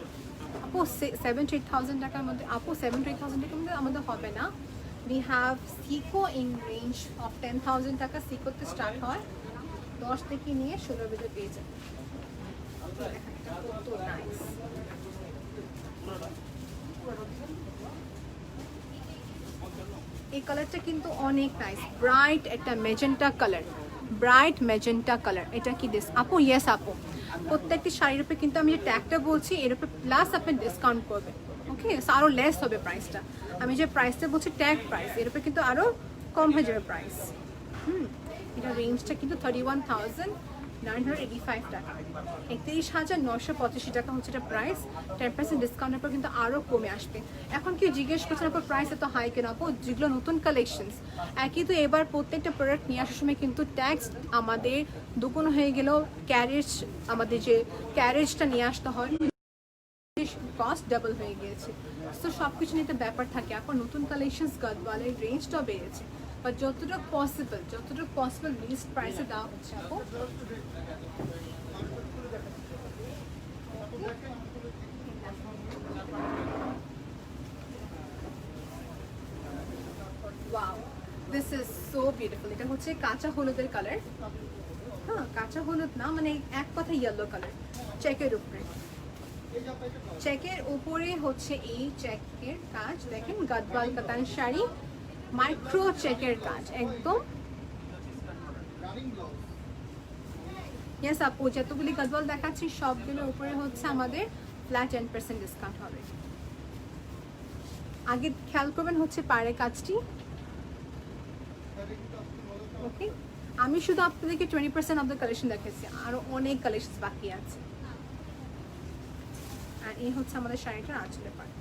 আপু 7 to 8,000 টাকার মধ্যে, আপু 7 to 8,000 টাকার মধ্যে আমাদের হবে না। উই হ্যাভ সিকো ইন রেঞ্জ অফ 10,000 টাকা। সিকোতে স্টার্ট হয় 10 থেকে নিয়ে 16 ভিতরে পেয়ে যাবে। কত নাইস। এই কালারটা কিন্তু অনেক নাইস, ব্রাইট একটা magenta colour, bright magenta colour. এটা কি দিস আপু? ইয়েস আপু, প্রত্যেকটি শাড়ির উপরে কিন্তু আমি যে ট্যাগটা বলছি এর উপরে প্লাস আপনি ডিসকাউন্ট করবেন। ওকে, আরও লেস হবে প্রাইসটা। আমি যে প্রাইসটা বলছি ট্যাগ প্রাইস, এর উপরে কিন্তু আরও কম হয়ে যাবে প্রাইস। এটা রেঞ্জটা কিন্তু 31,985 টাকা, 31,985 টাকা হচ্ছে এটা প্রাইস। 10% ডিসকাউন্টের পর কিন্তু আরও কমে আসবে। এখন কেউ জিজ্ঞেস করছেন আপনার প্রাইস এত হাই কেন? আপু যেগুলো নতুন কালেকশনস, একই তো এবার প্রত্যেকটা প্রোডাক্ট নিয়ে আসার সময় কিন্তু ট্যাক্স আমাদের দুগুণ হয়ে গেলেও ক্যারেজ, আমাদের যে ক্যারেজটা নিয়ে আসতে হয় কস্ট ডাবল হয়ে গিয়েছে। তো সব কিছু নিয়ে একটা ব্যাপার থাকে। এখন নতুন কালেকশনস গদওয়ালের রেঞ্জটাও বেড়েছে, বা যতটুকু পসিবল লিস্ট প্রাইসে দেওয়া হচ্ছে। আপু wow, this is so beautiful. এটা হচ্ছে কাঁচা হলুদের কালার, হ্যাঁ কাঁচা হলুদ না, মানে এক কথা ইয়েলো কালার, চেকের উপরে, চেকের উপরে হচ্ছে এই চেকের কাজ। দেখেন গদওয়াল কাতান শাড়ি, মাইক্রো চেকের কাজ একদম। ইয়েস আপু, যতগুলি গদওয়াল দেখাচ্ছি সবগুলোর উপরে হচ্ছে আমাদের ফ্ল্যাট 10% ডিসকাউন্ট হবে। আগে খেয়াল করবেন হচ্ছে পাড়ের কাজটি। ওকে, আমি শুধু আপনাদেরকে 20% অফ দ্য কালেকশন দেখাচ্ছি, আরও অনেক কালেকশন বাকি আছে। আর এই হচ্ছে আমাদের শাড়িটার আঁচলের পাড়।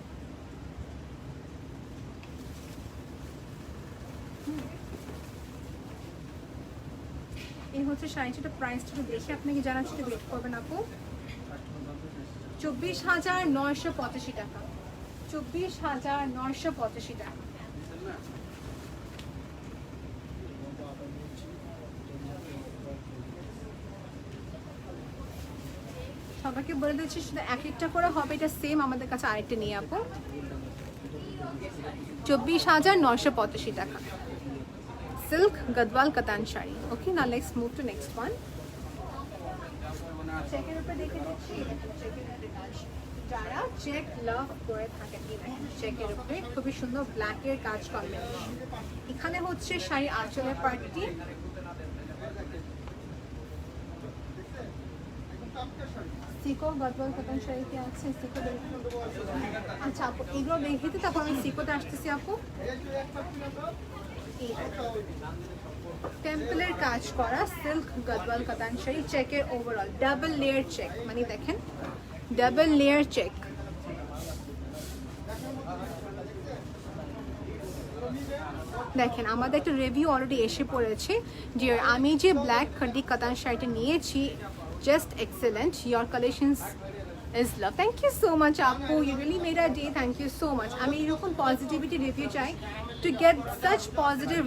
এই হচ্ছে শাড়িটার প্রাইসটা একটু দেখে আপনাকে জানাচ্ছি, একটু ওয়েট করবেন আপু। 24,985 টাকা, 24,985 টাকা। সবাইকে বলে দিচ্ছি শুধু এক একটা করে হবে, এটা সেম আমাদের কাছে আরেকটা নিয়ে আপু। 24,985 টাকা, সিল্ক গদওয়াল কাতান শাড়ি। ওকে, না let's move to next one. চেকের উপরে দেখে দিচ্ছি, যারা চেক লাভ করে থাকে চেকের উপরে খুবই সুন্দর ব্ল্যাকের কাজ কম্বিনেশন। এখানে হচ্ছে শাড়ি আঁচলের পার্টটি, সিকো গদওয়াল কটন শাড়ি কি আছে সিকো? আচ্ছা আপু এগুলো দেখে তো তারপর আমি সিকোতে আসতেছি আপু। টেম্পলের কাজ করা সিল্ক গদওয়াল কটন শাড়ি, চেকের ওভারঅল ডাবল লেয়ার চেক, মানে দেখেন ডাবল লেয়ার চেক। দেখেন আমাদের একটা রিভিউ অলরেডি এসে পড়েছে যে আমি যে ব্ল্যাক খাদি কটন শাড়িটা নিয়েছি, just excellent, your collections is love. Thank you so much আপু, you really made a day, thank you so much. আমি এরকম পজিটিভিটি রিভিউ চাই, টু গেট সাচ পজিটিভ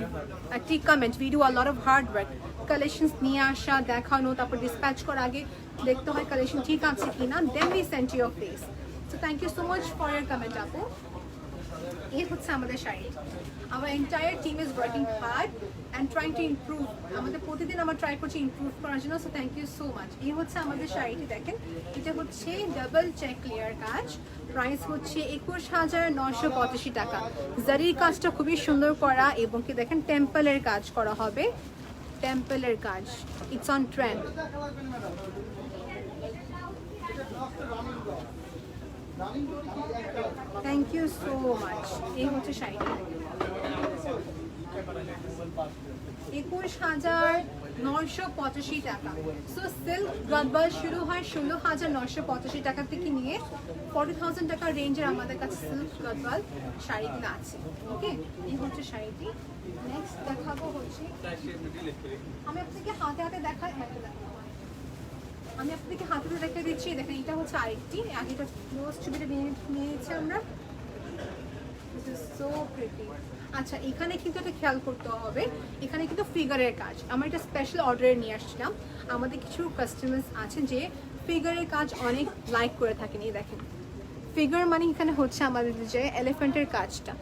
একটি comment, we do a lot of hard work. Collections নিয়ে আসা, দেখানো, তারপর dispatch করার আগে দেখতে হয় কালেকশন ঠিক আছে কি না, then we send you of place. So thank you so much for your comment আপু। এই হচ্ছে আমাদের শাড়ি। আমার entire team is working hard and trying to improve. আমাদের প্রতিদিন আমরা ট্রাই করছি ইমপ্রুভ করার জন্য, so thank you so much. এই হচ্ছে আমাদের শাড়িটি, দেখেন এটা হচ্ছে ডাবল চেক লেয়ার কাজ, প্রাইস হচ্ছে 21,985 টাকা। জারির কাজটা খুবই সুন্দর করা এবং কি দেখেন টেম্পলের কাজ করা হবে, টেম্পলের কাজ, it's on trend. Thank you so much. এই হচ্ছে শাড়িটা 21,985 টাকা। সো সিল্ক গদওয়াল শুরু হয় 16,985 টাকা থেকে নিয়ে 40,000 টাকা রেঞ্জের আমাদের কাছে সিল্ক গদওয়াল শাড়িগুলো আছে। ওকে, এই হচ্ছে শাড়িটি। নেক্সট দেখাবো হচ্ছে, আমি আপনাকে হাতে হাতে দেখাই, আমি আপনাদেরকে হাতে দেখে দিচ্ছি। দেখেন এটা হচ্ছে আরেকটি, আগেটা ক্লোজ ছবিটা নিয়ে নিয়েছি আমরা। So pretty. আচ্ছা এখানে কিন্তু একটা খেয়াল করতে হবে, এখানে কিন্তু ফিগারের কাজ, আমরা এটা স্পেশাল অর্ডারে নিয়ে আসছিলাম। আমাদের কিছু কাস্টমার্স আছেন যে ফিগারের কাজ অনেক লাইক করে থাকেন। এই দেখেন ফিগার মানে এখানে হচ্ছে আমাদের যে এলিফ্যান্টের কাজটা,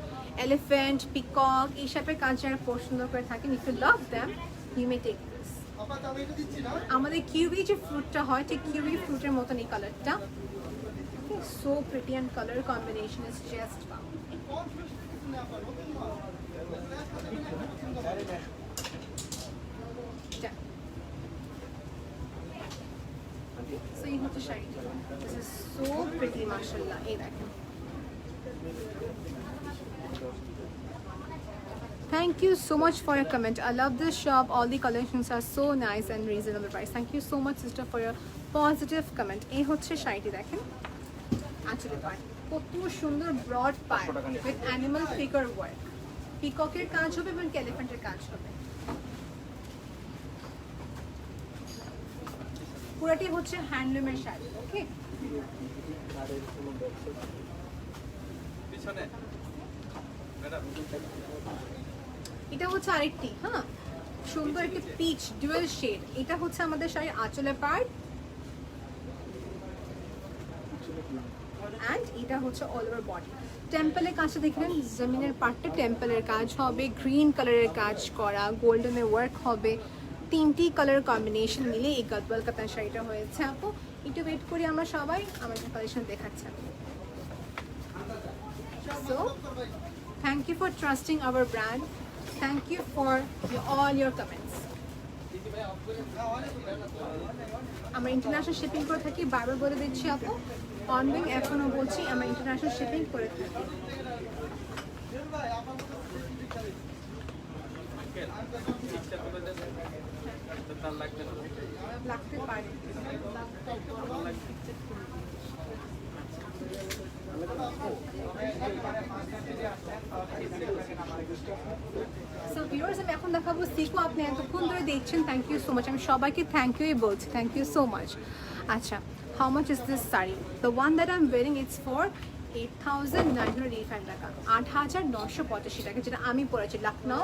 এলিফ্যান্ট, পিকক এইসবের কাজ যারা পছন্দ করে থাকেন, if you love them you may take this. আমাদের কিউবি যে ফ্রুটটা হয় ঠিক কিউবি ফ্রুটের মতন এই কালারটা, so pretty and colour combination is just wow. So এই হচ্ছে শাড়িটা, দিস ইজ সো প্রিটি মাশাআল্লাহ। এই দেখেন, thank you so much for your comment. I love this shop, all the collections are so nice and reasonable price. Thank you so much sister for your positive comment. এই হচ্ছে শাড়িটি, দেখেন আঁচলে পাড় কত সুন্দর ব্রড পাড় উইথ অ্যানিমাল ফিগার ওয়ার্ক, পিককের কাজ হবে এবং এলিফ্যান্টের কাজ হবে। পুরাটি হচ্ছে হ্যান্ডলুমের শাড়ি। ওকে, এটা হচ্ছে আরেকটি, হ্যাঁ সুন্দর একটি পিচ ডুয়েল শেড। এটা হচ্ছে আমাদের শাড়ির আঁচলে পার্ট অ্যান্ড এটা হচ্ছে অল ওভার বডি। টেম্পলের কাজটা দেখলেন, জমিনের পার্টটা টেম্পলের কাজ হবে, গ্রিন কালারের কাজ করা, গোল্ডেনের ওয়ার্ক হবে, তিনটি কালার কম্বিনেশন মিলে এই গদওয়াল কাতান শাড়িটা হয়েছে। আপু একটু ওয়েট করি আমরা সবাই, আমাদের কালেকশন দেখাচ্ছে। So thank you for trusting our brand, thank you for all your comments. আমরা ইন্টারন্যাশনাল শিপিং করে থাকি, বারবার বলে দিচ্ছি আপু, অনলাইন এখনও বলছি আমরা ইন্টারন্যাশনাল শিপিং করে থাকি। লাগতে পারে। সো ভিউয়ার্স আমি এখন দেখাবো সিকো, আপনি এতক্ষণ ধরে দেখছেন, থ্যাংক ইউ সো মাচ। আমি সবাইকে থ্যাংক ইউই বলছি, থ্যাংক ইউ সো মাচ। আচ্ছা, how much is this sari? The one that I am wiring it's for 8,985 টাকা, 8,985 টাকা, যেটা আমি পরেছি। লখনউ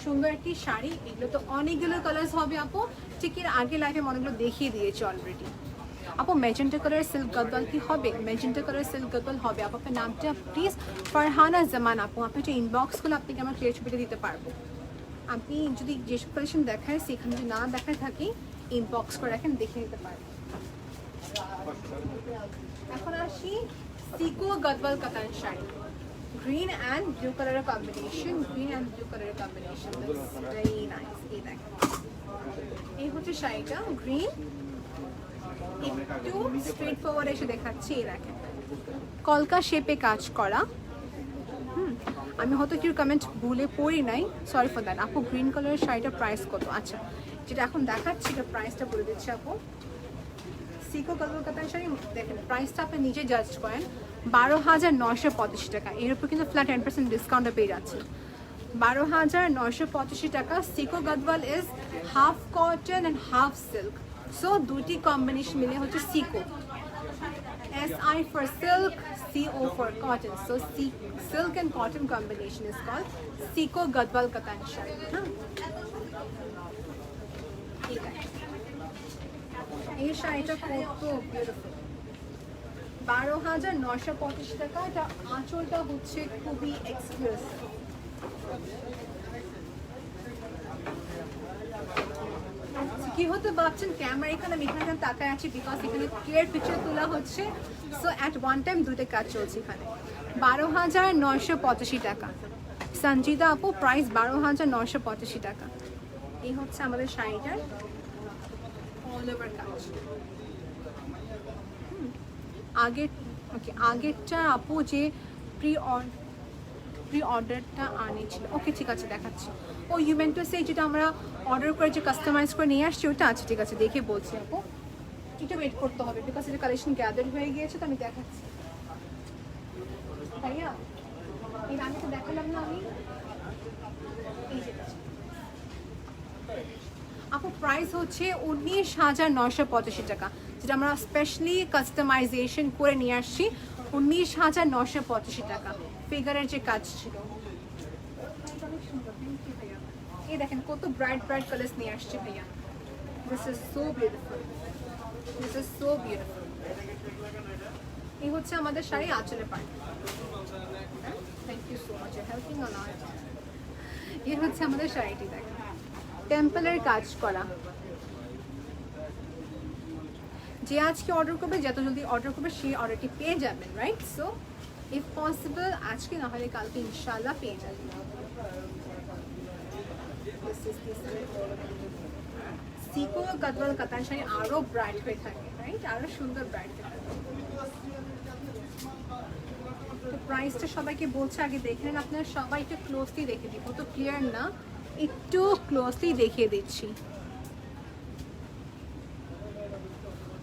সুন্দর একটি শাড়ি, এগুলো তো অনেকগুলো কালার্স হবে আপু, ঠিক এর আগে লাইফে অনেকগুলো দেখিয়ে দিয়েছি অলরেডি। আপু ম্যাজেন্টা কালার সিল্ক গদওয়াল কি হবে? ম্যাজেন্টা কালার সিল্ক গদওয়াল হবে আপু। আপনার নামটা প্লিজ ফারহানা জামান আপু, আপনি যে ইনবক্সগুলো আপনাকে আমরা ক্লিয়ার ছবিটা দিতে পারবো। আপনি যদি যেসব কালেকশন দেখায় সেখানে যদি না দেখায় থাকি ইনবক্স করে রাখেন, দেখে নিতে পারবেন। এখন আসি সিকো গদওয়াল কাতান শাড়ি, গ্রিন অ্যান্ড ব্লু কালারের কম্বিনেশন, গ্রিন অ্যান্ড ব্লু কালারের কম্বিনেশন, ভেরি নাইস। এই দেখেন এই হচ্ছে শাড়িটা, গ্রিন একটু স্ট্রেট ফরওয়ার্ড এসে দেখাচ্ছি, এই দেখেন কলকা শেপে কাজ করা। আমি হয়তো কেউ কমেন্ট ভুলে পড়ি নাই, সরি ফর দ্যাট। আপু গ্রিন কালারের শাড়িটার প্রাইস কত? আচ্ছা, যেটা এখন দেখাচ্ছি এটা প্রাইসটা বলে দিচ্ছি আপু। সিকো কলকাতার শাড়ি দেখেন প্রাইসটা আপনি নিজে জাজ করেন, 12,985 টাকা। এর উপর কিন্তু ফ্ল্যাট 10% ডিসকাউন্টে পেয়ে যাচ্ছে। 12,985 টাকা। সিকো Gadwal is half cotton and half silk, so দুটি কম্বিনেশন মিলে হচ্ছে সিকো। SI for silk, CO for cotton. So silk and cotton combination is called Siko Gadwal Katan Shari. এই শাড়িটা কত বিউটিফুল, 12,985 টাকা। এটা আঁচলটা হচ্ছে খুবই এক্সক্লুসিভ। কি হতে ভাবছেন ক্যামেরা এখানে আমি এখানে তাকায় আছি বিকজ এখানে ক্লিয়ার পিকচার তোলা হচ্ছে, সো অ্যাট ওয়ান টাইম দুটো কাজ চলছে এখানে। 12,985 টাকা। সঞ্জিতা আপু প্রাইস 12,985 টাকা। এই হচ্ছে আমাদের শাড়িটার অল ওভার কাজ। আগেরটা আপু যে প্রি অর্ডারটা আনিয়েছিল, ওকে ঠিক আছে দেখাচ্ছি। ও ইউ মেন্ট টু সে যেটা আমরা অর্ডার করে যে কাস্টমাইজ করে নিয়ে আসছি ওটা আছে, ঠিক আছে দেখে বলছি আপু। এটা ওয়েট করতে হবে বিকজ এটা কালেকশন গ্যাদার হয়ে গিয়েছে, তো আমি দেখাচ্ছি। ভাইয়া এর আগে তো দেখালাম না আমি, এই যেটা আপু প্রাইস হচ্ছে 19,985 টাকা, যেটা আমরা স্পেশালি কাস্টমাইজেশন করে নিয়ে আসছি। 19,985 টাকা ফিগারের যে কাজ ছিল। এই দেখেন কত ব্রাইট ব্রাইট কালার্স নিয়ে আসছে ভাইয়া। This is so beautiful, this is so beautiful. এই হচ্ছে আমাদের শাড়ি আঁচলের part. Thank you so much, helping on art. এই হচ্ছে আমাদের শাড়িটি, দেখেন টেম্পলের কাজ করা। যে আজকে অর্ডার করবে, যত জলদি অর্ডার করবে সেই অর্ডারটি পেয়ে যাবেন, রাইট? সো ইফ পসিবল আজকে না হলে কালকে ইনশাআল্লাহ পেয়ে যাবেন। সিকো গদওয়াল কাতান শাড়ি আরো ব্রাইট হয়ে থাকে, রাইট? আরো সুন্দর ব্রাইট হয়ে থাকে। তো প্রাইসটা সবাইকে বলছে আগে দেখে নেন, আপনারা সবাই একটু ক্লোজলি দেখে দিব, তো ক্লিয়ার না, একটু ক্লোজলি দেখিয়ে দিচ্ছি।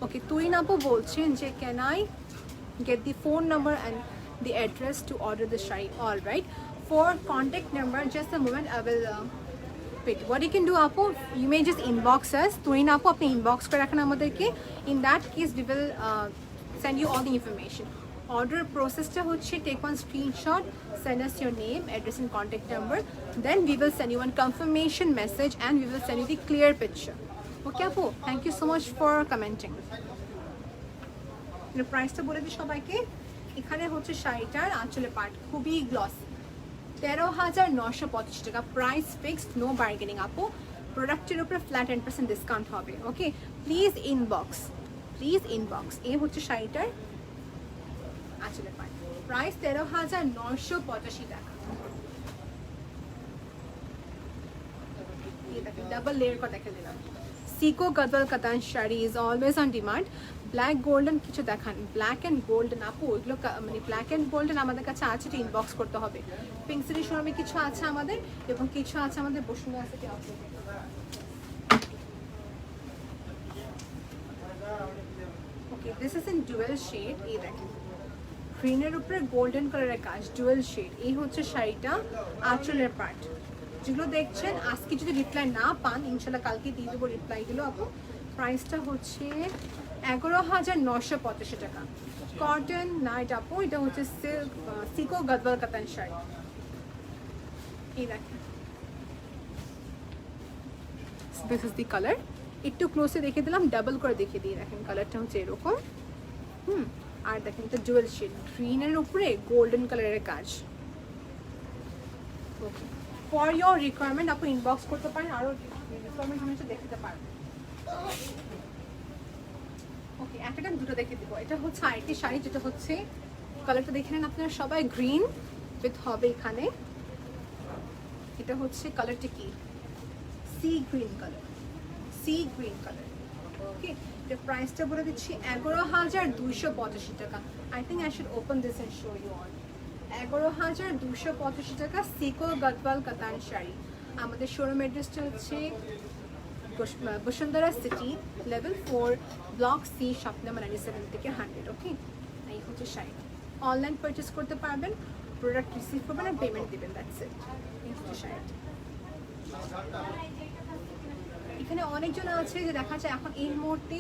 ওকে, তুই আপু বলছেন যে can I get the phone number and the address to order the shari? All right, for contact number, just a moment, I will wait. What you can do apu, you may just inbox us. Tuin apu apni inbox kore rakhna amaderke. In that case we will send you all the information. Order process ta hocche take one screenshot, send us your name, address and contact number, then we will send you one confirmation message and we will send you the clear picture. Okay apu, thank you so much for commenting. প্রাইসটা বলে দিই সবাইকে। এখানে হচ্ছে শাড়িটার আঁচলের part খুবই glossy, 13,985 টাকা প্রাইস ফিক্সড, নো বার্গেনিং আপু। প্রোডাক্টের উপরে ফ্ল্যাট 10% ডিসকাউন্ট হবে। ওকে, প্লিজ ইনবক্স, প্লিজ ইনবক্স। এই হচ্ছে শাড়িটার আঁচলের পার্ট, প্রাইস 13,985 টাকা। ডাবল লেয়ার করে দেখে দিলাম। সিকো গদওয়াল কাতান sari is always on demand. Black golden কিছু দেখান, ব্ল্যাক অ্যান্ড গোল্ডেন আপু এগুলো মানে ব্ল্যাক অ্যান্ড গোল্ডেন আমাদের কাছে আছে, এটা ইনবক্স করতে হবে। পিঙ্ক সিটি শোরুমে কিছু আছে আমাদের, এবং কিছু আছে আমাদের বসুন্ধরা সিটি আউটলেটে। Okay, this is in dual shade. এই দেখেন গ্রিনের উপরে গোল্ডেন কালারের কাজ, ডুয়েল শেড। এই হচ্ছে শাড়িটা আঁচলের পার্ট। যেগুলো দেখছেন আজকে যদি রিপ্লাই না পান ইনশাল্লাহ কালকে দিয়ে দেবো রিপ্লাইগুলো আপু। প্রাইসটা হচ্ছে 11,985 টাকা। কটন না এটা আপু, এটা হচ্ছে সিল্ক সিকো গদওয়াল কাতান শাড়ি। এই দেখেন দিস ইজ দি কালার। একটু ক্লোজে দেখে দিলাম, ডাবল করে দেখিয়ে দিয়ে দেখেন কালারটা হচ্ছে এরকম। আর দেখেন এটা ডুয়েল শেড, গ্রিনের উপরে গোল্ডেন কালারের কাজ। ওকে, ফর ইয়োর রিকোয়ারমেন্ট আপু ইনবক্স করতে পারেন, আরও রিকোয়ারমেন্ট হচ্ছে দেখতে পারেন। ওকে, একটা দুটো দেখে দিব। এটা হচ্ছে আরেকটি শাড়ি, যেটা হচ্ছে কালারটা দেখে নেন আপনারা সবাই, গ্রিন উইথ হবে এখানে। এটা হচ্ছে কালারটা কি, sea green colour, sea green colour. Okay, এটা প্রাইসটা বলে দিচ্ছি 11,285 টাকা। I think I should open this and show you all. 11,285 টাকা সিকো গদওয়াল কাতান শাড়ি। আমাদের শোরুম অ্যাড্রেসটা হচ্ছে Bashundhara city, level 4, block C, shop number 97 থেকে 100। ওকে, এই হচ্ছে শাড়ি। অনলাইন পারচেস করতে পারবেন, প্রোডাক্ট রিসিভ করবেন আর পেমেন্ট দেবেন, দ্যাটস ইট। এই হচ্ছে শাড়িটি। এখানে অনেকজন আছে যে দেখা যায় এখন এই মুহূর্তে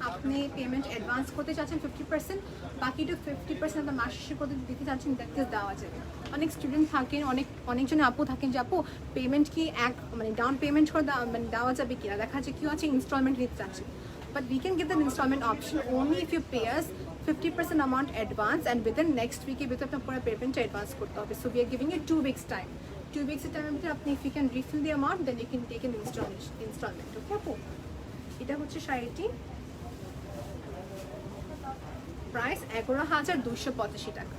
আপনি পেমেন্ট অ্যাডভান্স করতে চাচ্ছেন 50%, বাকিটা 50% আপনার মাস শেষে করতে দিতে চাচ্ছেন, দেখতে দেওয়া যাবে। অনেক স্টুডেন্ট থাকেন, অনেকজন আপু থাকেন যে আপু পেমেন্ট কি মানে ডাউন পেমেন্ট করে দেওয়া যাবে কিনা, দেখা যায় কেউ আছে ইনস্টলমেন্ট নিতে চাচ্ছেন, but we can give then instalment option only if you pay us 50% amount advance and within next week এর ভিতরে আপনার পুরো পেমেন্টটা অ্যাডভান্স করতে হবে। So we are giving you 2 weeks time. 2 weeks টাইমের ভিতরে আপনি if you can refill the amount then you can take an installment. ওকে আপু, এটা হচ্ছে শাড়িটি, প্রাইস 11,285 টাকা।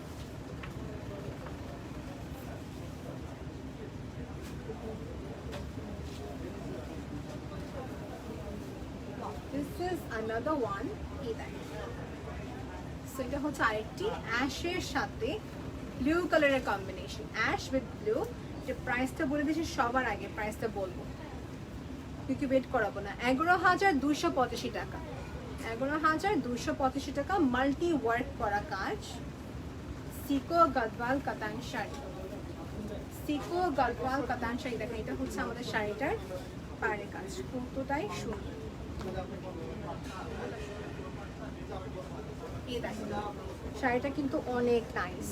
This is another one. এই দেখেন, সো এটা হচ্ছে আরেকটি অ্যাশের সাথে ব্লু কালারের কম্বিনেশন, অ্যাশ উইথ ব্লু। যে প্রাইসটা বলে দিয়েছি সবার আগে, প্রাইসটা বলবো কিন্তু ওয়েট করাবো না। 11,285 টাকা। 11,285 টাকা, মাল্টি ওয়ার্ক করা কাজ, সিকো গদওয়াল কাতান শাড়ি। সিকো গদওয়াল কাতান শাড়ি দেখেন, এটা হচ্ছে আমাদের শাড়িটার পাড়ের কাজ, কতটাই সুন্দর। এই দেখেন শাড়িটা কিন্তু অনেক nice.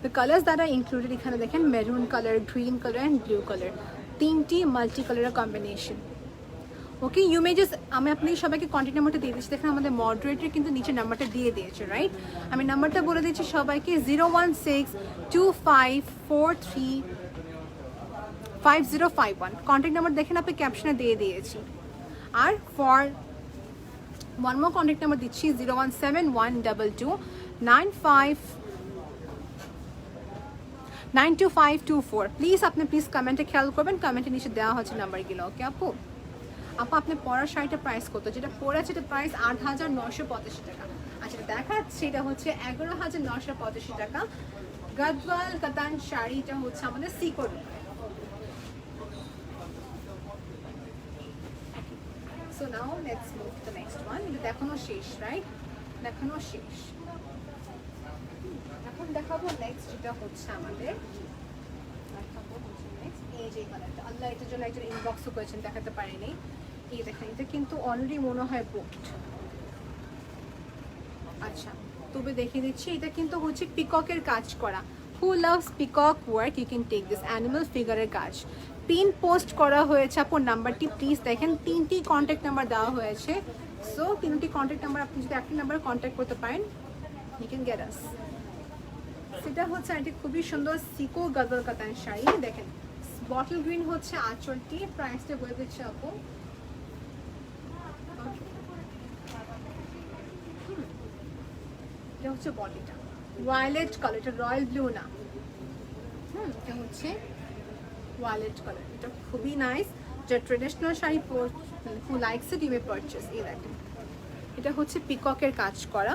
The colors that are included এখানে দেখেন maroon colour, green colour and blue colour, তিনটি মাল্টি কালারের combination. Okay, you may just, আমি আপনি সবাইকে কন্ট্যাক্ট নাম্বারটা দিয়ে দিচ্ছি, দেখেন আমাদের মডারেটর কিন্তু নিচে নাম্বারটা দিয়ে দিয়েছে, রাইট? আমি নাম্বারটা বলে দিচ্ছি সবাইকে, 01625435051। কন্ট্যাক্ট নাম্বার দেখেন আপনি ক্যাপশনে দিয়ে দিয়েছি। আর for one more contact number দিচ্ছি, 01712292524। প্লিজ আপনি কমেন্টে খেয়াল করবেন, কমেন্টে নিচে দেওয়া হচ্ছে নাম্বারগুলো। ওকে আপু, আপনি পরার শাড়িটার প্রাইস কত? যেটা পরেছে এটা প্রাইস 8,985 টাকা। আচ্ছা, দেখাচ্ছি এটা হচ্ছে 11,985 টাকা গদওয়াল কাতান শাড়িটা হচ্ছে আমাদের secure. So now let's move to the next one. এটা দেখানো শেষ, রাইট? দেখানো শেষ। এখন দেখাবো নেক্সট, যেটা হচ্ছে আমাদের এই যে কালারটা। আল্লাহ, এটার জন্য একজন ইনবক্সও করেছেন, দেখাতে পারিনি। এই দেখেন, এটা কিন্তু অলরেডি মনে হয় বুকড। আচ্ছা, তবে দেখিয়ে দিচ্ছি, এটা কিন্তু হচ্ছে পিককের কাজ করা। Who loves peacock work you can take this, animal ফিগারের কাজ। পিন পোস্ট করা হয়েছে আপনার নাম্বারটি প্লিজ দেখেন, 3টি কন্ট্যাক্ট নাম্বার দেওয়া হয়েছে। সো 3টি কন্ট্যাক্ট নাম্বার, আপনি যদি একটা নাম্বারে কন্ট্যাক্ট করতে পারেন, ইউ ক্যান গেট আস। সেটা হচ্ছে এটি খুবই সুন্দর সিকো গদওয়াল কাতান শাড়ি। দেখেন বটল গ্রিন হচ্ছে আঁচলটি, প্রাইসটা বলে দিচ্ছে আপু। এটা হচ্ছে বডিটা, ভায়োলেট কালার, এটা রয়্যাল ব্লু না, এটা হচ্ছে ভায়োলেট কালার। এটা খুবই নাইস, যা traditional sari who likes it you may purchase. এই দেখেন, এটা হচ্ছে পিককের কাজ করা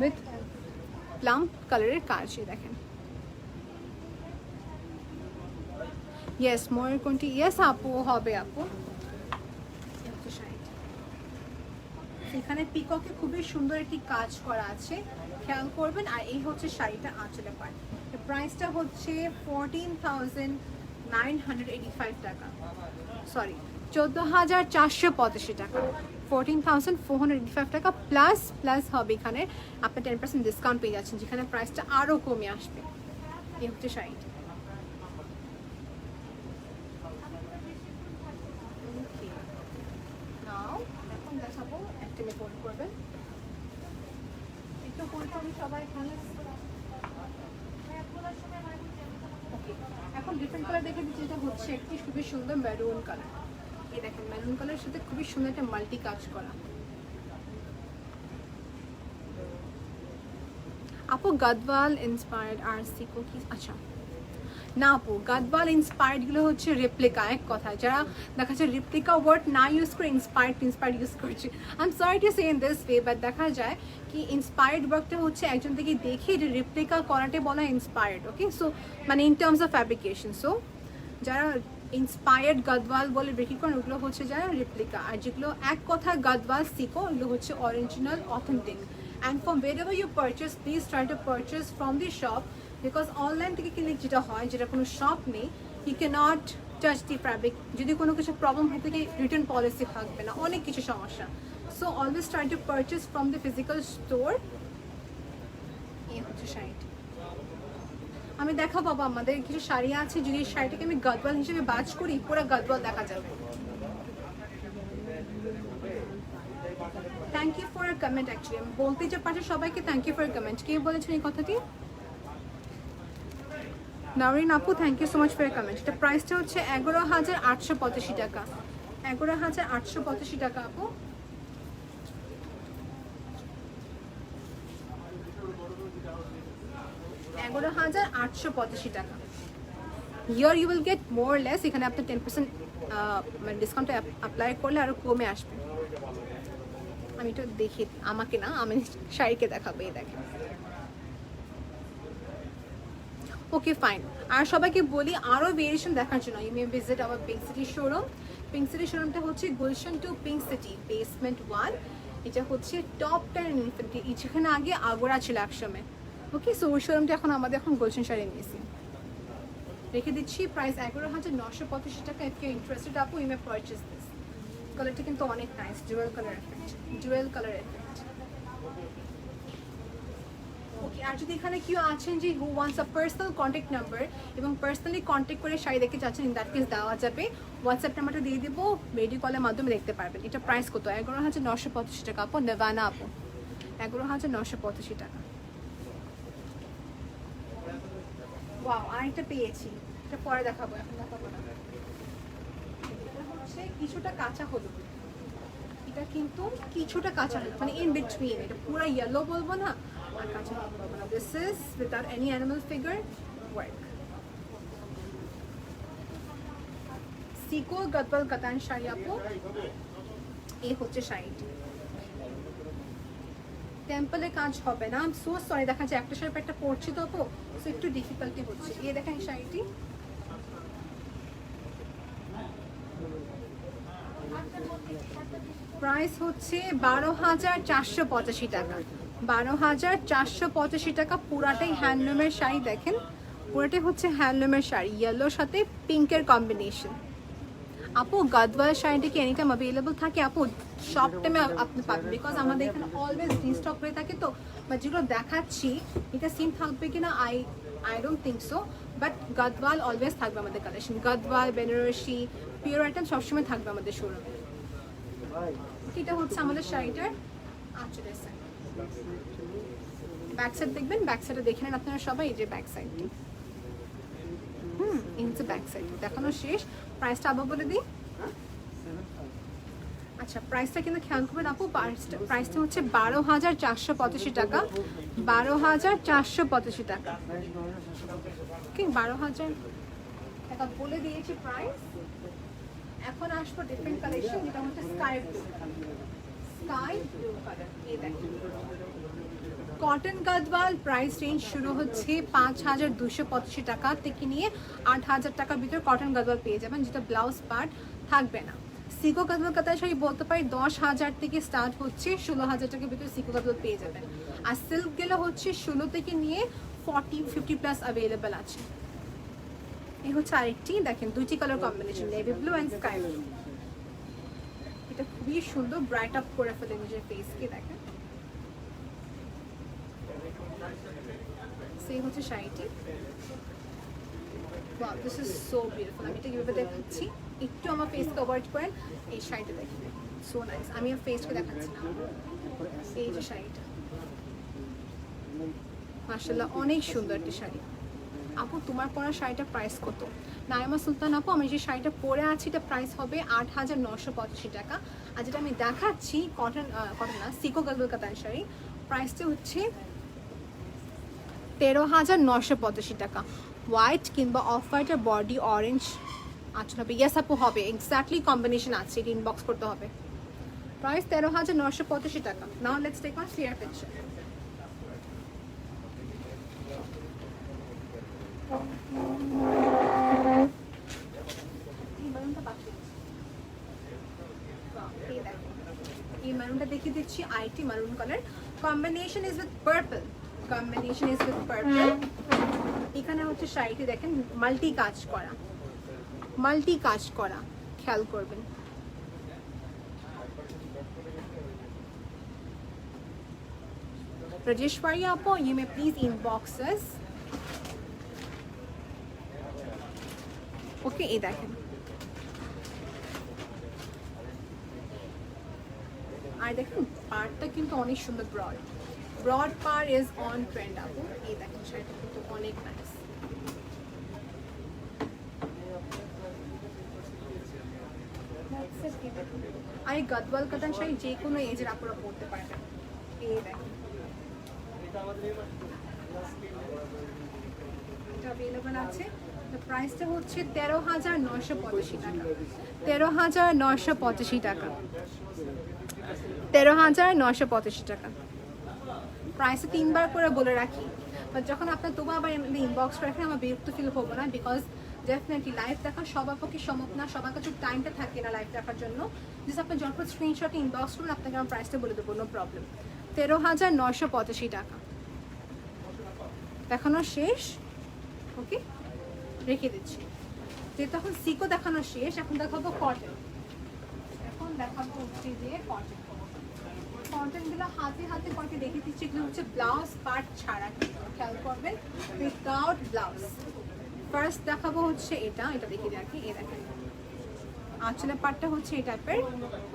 উইথ প্লাম কালারের কাজ। এই দেখেন, ইয়েস ময়ের কোনটি? ইয়েস আপু, হবে আপু। এখানে পিককে খুবই সুন্দর একটি কাজ করা আছে, খেয়াল করবেন। আর এই হচ্ছে শাড়িটা আঁচলে পায়। প্রাইসটা হচ্ছে 14,985 টাকা, সরি 14,485 টাকা, 14,485 টাকা প্লাস হবে এখানে আপনি 10% ডিসকাউন্ট পেয়ে যাচ্ছেন, যেখানে প্রাইসটা আরও কমে আসবে। এই হচ্ছে শাড়িটা। এখন দেখাবো, একটা ফোন করবেন, একটু ফোন করবেন সবাই এখানে। এখন ডিফারেন্ট কালার দেখে দিচ্ছি, যেটা হচ্ছে একটি খুবই সুন্দর মেরুন কালার। এই দেখেন, মেরুন কালারের সাথে খুবই সুন্দর একটা মাল্টি কাজ করা। আপু গদওয়াল ইন্সপায়ার্ড আর সিকো কি? আচ্ছা না আপু, গাদওয়াল ইন্সপায়ার্ড গুলো হচ্ছে রেপ্লিকা। এক কথা, যারা দেখা যায় রেপ্লিকা ওয়ার্ড না ইউজ করে ইন্সপায়ার্ড ইউজ করছে। I am sorry to say in this way, but দেখা যায় কি ইন্সপায়ার্ড ওয়ার্কটা হচ্ছে একজন থেকে দেখে এটা রেপ্লিকা করাটাই বলা ইন্সপায়ার্ড। ওকে, সো মানে in terms of fabrication. So যারা ইন্সপায়ার্ড গাদওয়াল বলে বিক্রি করেন ওগুলো হচ্ছে যারা রেপ্লিকা, আর যেগুলো এক কথা গাদওয়াল সিকো ওগুলো হচ্ছে original authentic. And from wherever you purchase, please try to purchase from the shop, because online থেকে কিনলে যেটা হয়, যেটা কোনো শপ নেই, you can't touch the fabric. যদি কোনো কিছু প্রবলেম হয়ে থাকে রিটার্ন পলিসি থাকবে না, অনেক কিছু সমস্যা। So always try to purchase from the physical store. এই হচ্ছে শাড়িটি। আমি দেখাবো বাবা, আমাদের কিছু শাড়ি আছে, যদি এই শাড়িটাকে আমি গাদওয়াল হিসেবে বাজ করি পুরো গাদওয়াল দেখা যাবে। Thank you for your comment. Actually আমি বলতে যে পারছি সবাইকে thank you for your comment. কে বলেছেন এই কথাটি? নাওরিন আপু, thank you so much for your comment. এটা প্রাইসটা হচ্ছে 11,885 টাকা। 11,885 টাকা আপু। $11,885 টাকা। Here you will get more less. এখানে আপনি 10% মানে ডিসকাউন্ট অ্যাপ্লাই করলে আরও কমে আসবে। আমি একটু দেখি, আমাকে না, আমি শাড়িকে দেখাবো। এই দেখেন। Okay fine. আর সবাইকে বলি আরও ভেরিয়েশন দেখার জন্য you may visit our pink city showroom. Pink city শোরুমটা হচ্ছে Gulshan two pink city, basement 1। এটা হচ্ছে টপ 10 ইনফিনিটি। যেখানে আগে আগোরা ছিল একসময়। ওকে, সো ওই শোরুমটা এখন গুলশান শাড়ি নিয়েছি। রেখে দিচ্ছি প্রাইস 11,985 টাকা। ইফ ইউ ইন্টারেস্টেড আপু, ইউ মে পারচেজ দিস। কালারটা কিন্তু অনেক নাইস, জুয়েল কালার এফেক্ট। ওকে, আর যদি এখানে কেউ আছেন যে who wants a personal contact number এবং পার্সোনালি কন্ট্যাক্ট করে শাড়ি দেখতে চাচ্ছেন, ইন দ্যাট কেস দেওয়া যাবে। হোয়াটসঅ্যাপ নাম্বারটা দিয়ে দেবো, ভিডিও কলের মাধ্যমে দেখতে পারবেন। এটা প্রাইস কত? 11,985 টাকা আপু। নেভানা আপু, 11,985 টাকা। ওয়াও, আরেকটা পেয়েছি, এটা পরে দেখাবো, এখন দেখাবো না। এটা হচ্ছে কিছুটা কাঁচা হলুদ। এটা কিন্তু কিছুটা কাঁচা হলুদ, মানে ইন বিটুইন। এটা পুরো ইয়েলো বলবো না, আর কাঁচা হলুদ বলবো না। This is without any animal figure work. সিকো গাদওয়াল কাতান শাড়ি আপু। এই হচ্ছে শাড়িটি। টেম্পলের কাজ হবে না, আই এম সো সরি। দেখা যায় একটা শাড়ি একটা পরছি তো আপু, সো একটু ডিফিকাল্টি হচ্ছে। এই দেখেন এই শাড়িটি। প্রাইস হচ্ছে 12,485 টাকা। 12,485 টাকা। পুরাটাই হ্যান্ডলুমের শাড়ি। দেখেন পুরাটাই হচ্ছে হ্যান্ডলুমের শাড়ি, ইয়েলোর সাথে পিঙ্কের কম্বিনেশন। আপু গাদওয়াল শাড়িটা কি এনি টাইম অ্যাভেলেবল থাকে? আপু সব টাইমে আপনি পাবেন, বিকজ আমাদের এখানে অলওয়েজ রিস্টক হয়ে থাকে। তো বা যেগুলো দেখাচ্ছি এটা সেম থাকবে কিনা I don't think so, but Gadwal always থাকবে আমাদের collection. Gadwal, Banarasi, pure item সবসময় থাকবে আমাদের শোরুমে। এটা হচ্ছে আমাদের শাড়িটার আঁচলের সাইড। ব্যাক সাইড দেখবেন, ব্যাক সাইডে দেখে নেন আপনারা সবাই। এই যে ব্যাক সাইডটি, এই হচ্ছে ব্যাক সাইড। দেখানো শেষ। প্রাইসটা আবার বলে দিই। আচ্ছা, প্রাইসটা কিন্তু খেয়াল করবেন আপু। প্রাইসটা হচ্ছে 12,485 টাকা। 12,485 টাকা। কি 12,000 টাকা বলে দিয়েছি প্রাইস। এখন আসবো ডিফারেন্ট কালেকশন, যেটা হচ্ছে স্কাই ব্লু কালার। এই দেখেন কটন গাদওয়াল। প্রাইস রেঞ্জ শুরু হচ্ছে 5,285 টাকা থেকে নিয়ে 8,000 টাকার ভিতরে কটন গাদওয়াল পেয়ে যাবেন, যেটা ব্লাউজ পার্ট থাকবে না। সিকো গাদওয়াল কাতার শাড়ি বলতে পারি 10,000 থেকে স্টার্ট হচ্ছে, 16,000 টাকার ভিতরে সিকো গাদওয়াল পেয়ে যাবেন। আর সিল্ক গেলে হচ্ছে 16 থেকে নিয়ে 40-50 প্লাস অ্যাভেলেবেল আছে। এই হচ্ছে আরেকটি, দেখেন দুইটি colour combination, navy blue and sky blue. এটা খুবই সুন্দর, ব্রাইট আপ করে ফেলে নিজের ফেসকে। দেখেন সেই হচ্ছে শাড়িটি। Wow, this is so beautiful. আমি এটা কিভাবে দেখাচ্ছি, একটু আমার ফেসকে অ্যাভয়েড করেন। এই শাড়িটা দেখেন, সো নাইস। আমি আমার ফেসকে দেখাচ্ছি না। এই যে শাড়িটা, মাশাআল্লাহ অনেক সুন্দর একটি শাড়ি। আপু তোমার পরা শাড়িটার প্রাইস কত? নাইমা সুলতান আপু, আমি যে শাড়িটা পরে আছি এটা প্রাইস হবে 8,985 টাকা। আর যেটা আমি দেখাচ্ছি কটন না, সিকো গাদওয়াল কাতান শাড়ি, প্রাইসটা হচ্ছে 13,985 টাকা। হোয়াইট কিংবা অফ হোয়াইট আর বডি অরেঞ্জ আচ্ছা হবে। ইয়েস আপু হবে, এক্স্যাক্টলি কম্বিনেশন আছে, এটা ইনবক্স করতে হবে। প্রাইস 13,985 টাকা। Now let's take one clear picture. এই মারুনটা দেখিয়ে দিচ্ছি, it maroon colour, combination is with purple, combination is with purple. এখানে হচ্ছে শাড়িটি দেখেন মাল্টি কাজ করা, মাল্টি কাজ করা, খেয়াল করবেন। Rajeshwari Appo, you may please inbox us. Okay, এই দেখেন। আর দেখুন পাড়টা কিন্তু অনেক সুন্দর, ব্রড ব্রড পার ইজ অন ট্রেন্ড আপু। এই দেখেন শাড়িটা কিন্তু অনেক নাইস। আর এই গদওয়াল কাতান শাড়ি যে কোনো এজের আপুরা পরতে পারবেন। এই দেখেন এটা অ্যাভেলেবল আছে। প্রাইসটা হচ্ছে 13,985 টাকা, 13,985 টাকা, 13,985 টাকা। প্রাইসে 3বার করে বলে রাখি, বাট যখন আপনার তবু আবার ইনবক্স রাখেন আমার বিরক্ত ফিল হবো না, বিকজ ডেফিনেটলি লাইভ দেখা সবার পক্ষে সম্ভব না, সবার কাছে টাইমটা থাকে না লাইভ দেখার জন্য। জাস্ট আপনি যখন স্ক্রিনশটে ইনবক্স করবেন আপনাকে আমার প্রাইসটা বলে দেবো, নো প্রবলেম। 13,985 টাকা। দেখানো শেষ, ওকে রেখে দিচ্ছি। যেহেতু এখন সিকো দেখানো শেষ, এখন দেখাবো কটন। এখন দেখাবো হচ্ছে যে কটন, কটনগুলো হাতে হাতে কটে দেখে দিচ্ছি। এগুলো হচ্ছে ব্লাউজ পার্ট ছাড়া, খেয়াল করবেন, উইদাউট ব্লাউজ। ফার্স্ট দেখাবো হচ্ছে এটা, এটা দেখিয়ে রাখি। এই দেখেন আঁচলের পার্টটা হচ্ছে এই টাইপের,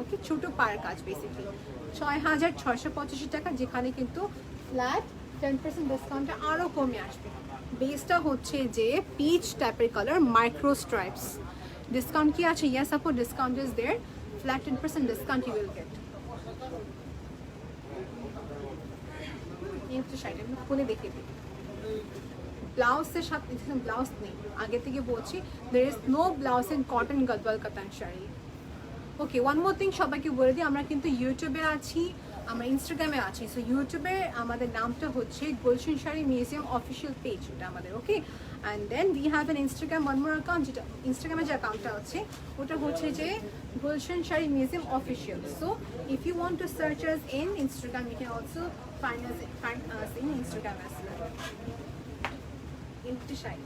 ওকে ছোট পার কাজ বেসিক্যালি। 6,685 টাকা, যেখানে কিন্তু ফ্ল্যাট 10% ডিসকাউন্টে আরও কমে আসবে। বেসটা হচ্ছে যে পিচ টাইপের কালার, মাইক্রো স্ট্রাইপস। ডিসকাউন্ট কি আছে? ইয়েস আপু, discount is there, flat 10% discount you will get. এই হচ্ছে শাড়িটা, আমি খুলে দেখিয়ে দিই। ব্লাউজের সাথে ব্লাউজ নেই, আগে থেকে বলছি, there is no blouse in cotton gadwal katan sari. Okay, one more thing সবাইকে বলে দিই, আমরা কিন্তু ইউটিউবে আছি, আমরা ইনস্টাগ্রামে আছি। সো ইউটিউবে আমাদের নামটা হচ্ছে Gulshan sari museum official page, ওটা আমাদের, okay. And then we have an Instagram one more account, যেটা ইনস্টাগ্রামে যে অ্যাকাউন্টটা আছে ওটা হচ্ছে যে Gulshan sari museum official. So if you want to search us in Instagram, you can also find us in Instagram as well. একটি শাড়ি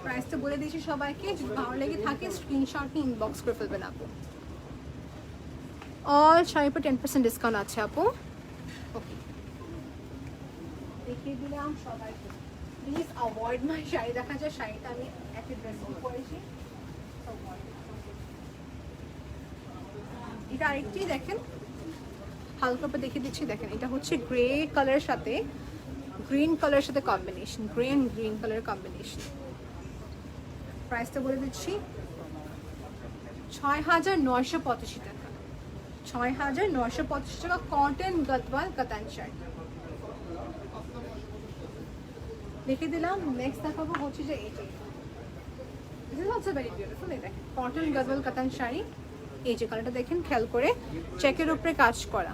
প্রাইসটা বলে দিয়েছি সবাইকে, যদি ভালো লেগে থাকে স্ক্রিনশট নিয়ে ইনবক্স করে ফেলবেন আপু। অল শাড়ির উপর 10% ডিসকাউন্ট আছে আপু, ওকে দেখিয়ে দিলাম সবাইকে। প্লিজ অ্যাভয়েড মাই শাড়ি দেখা যায়, শাড়িটা আমি একটা ড্রেস পরেছি। এটা আরেকটি দেখেন, হালকা উপর দেখিয়ে দিচ্ছি, দেখেন এটা হচ্ছে গ্রে কালারের সাথে গ্রিন কালারের সাথে কম্বিনেশন, গ্রে এন্ড গ্রিন কালারের কম্বিনেশন। প্রাইসটা বলে দিচ্ছি 6,985 টাকা, 6,985 টাকা, কটন গদওয়াল কাতান শাড়ি দেখিয়ে দিলাম। নেক্সট দেখাবো হচ্ছে যে এটি, this is also very beautiful. এই দেখেন কটন গদওয়াল কাতান শাড়ি, এই যে কালারটা দেখেন, খেয়াল করে চেকের উপরে কাজ করা।